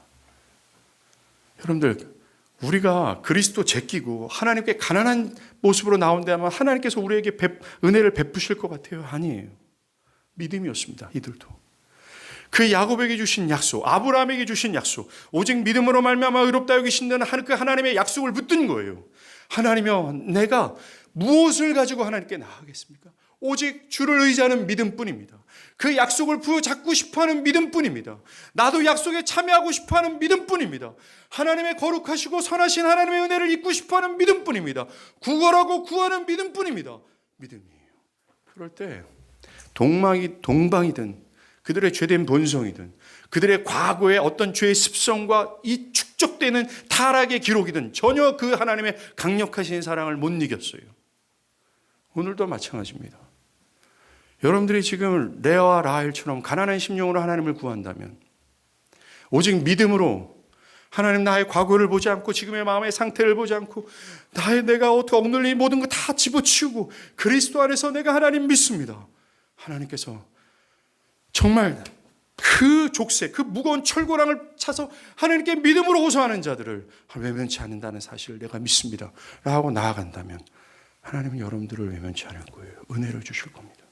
여러분들, 우리가 그리스도 제끼고 하나님께 가난한 모습으로 나온다면 하나님께서 우리에게 은혜를 베푸실 것 같아요? 아니에요. 믿음이었습니다. 이들도. 그 야곱에게 주신 약속, 아브라함에게 주신 약속, 오직 믿음으로 말미암아 의롭다 여기신다는 그 하나님의 약속을 붙든 거예요. 하나님이여, 내가 무엇을 가지고 하나님께 나아가겠습니까? 오직 주를 의지하는 믿음뿐입니다. 그 약속을 부여잡고 싶어하는 믿음뿐입니다. 나도 약속에 참여하고 싶어하는 믿음뿐입니다. 하나님의 거룩하시고 선하신 하나님의 은혜를 잊고 싶어하는 믿음뿐입니다. 구걸하고 구하는 믿음뿐입니다. 믿음이에요. 그럴 때 동방이든 그들의 죄된 본성이든 그들의 과거의 어떤 죄의 습성과 이 축적되는 타락의 기록이든 전혀 그 하나님의 강력하신 사랑을 못 이겼어요. 오늘도 마찬가지입니다. 여러분들이 지금 레아와 라헬처럼 가난한 심령으로 하나님을 구한다면, 오직 믿음으로 하나님, 나의 과거를 보지 않고 지금의 마음의 상태를 보지 않고 내가 어떻게 억눌린 모든 거 다 집어치우고 그리스도 안에서 내가 하나님 믿습니다. 하나님께서 정말 그 족쇄, 그 무거운 철고랑을 차서 하나님께 믿음으로 호소하는 자들을 외면치 않는다는 사실을 내가 믿습니다 라고 나아간다면 하나님은 여러분들을 외면치 않을 거예요. 은혜를 주실 겁니다.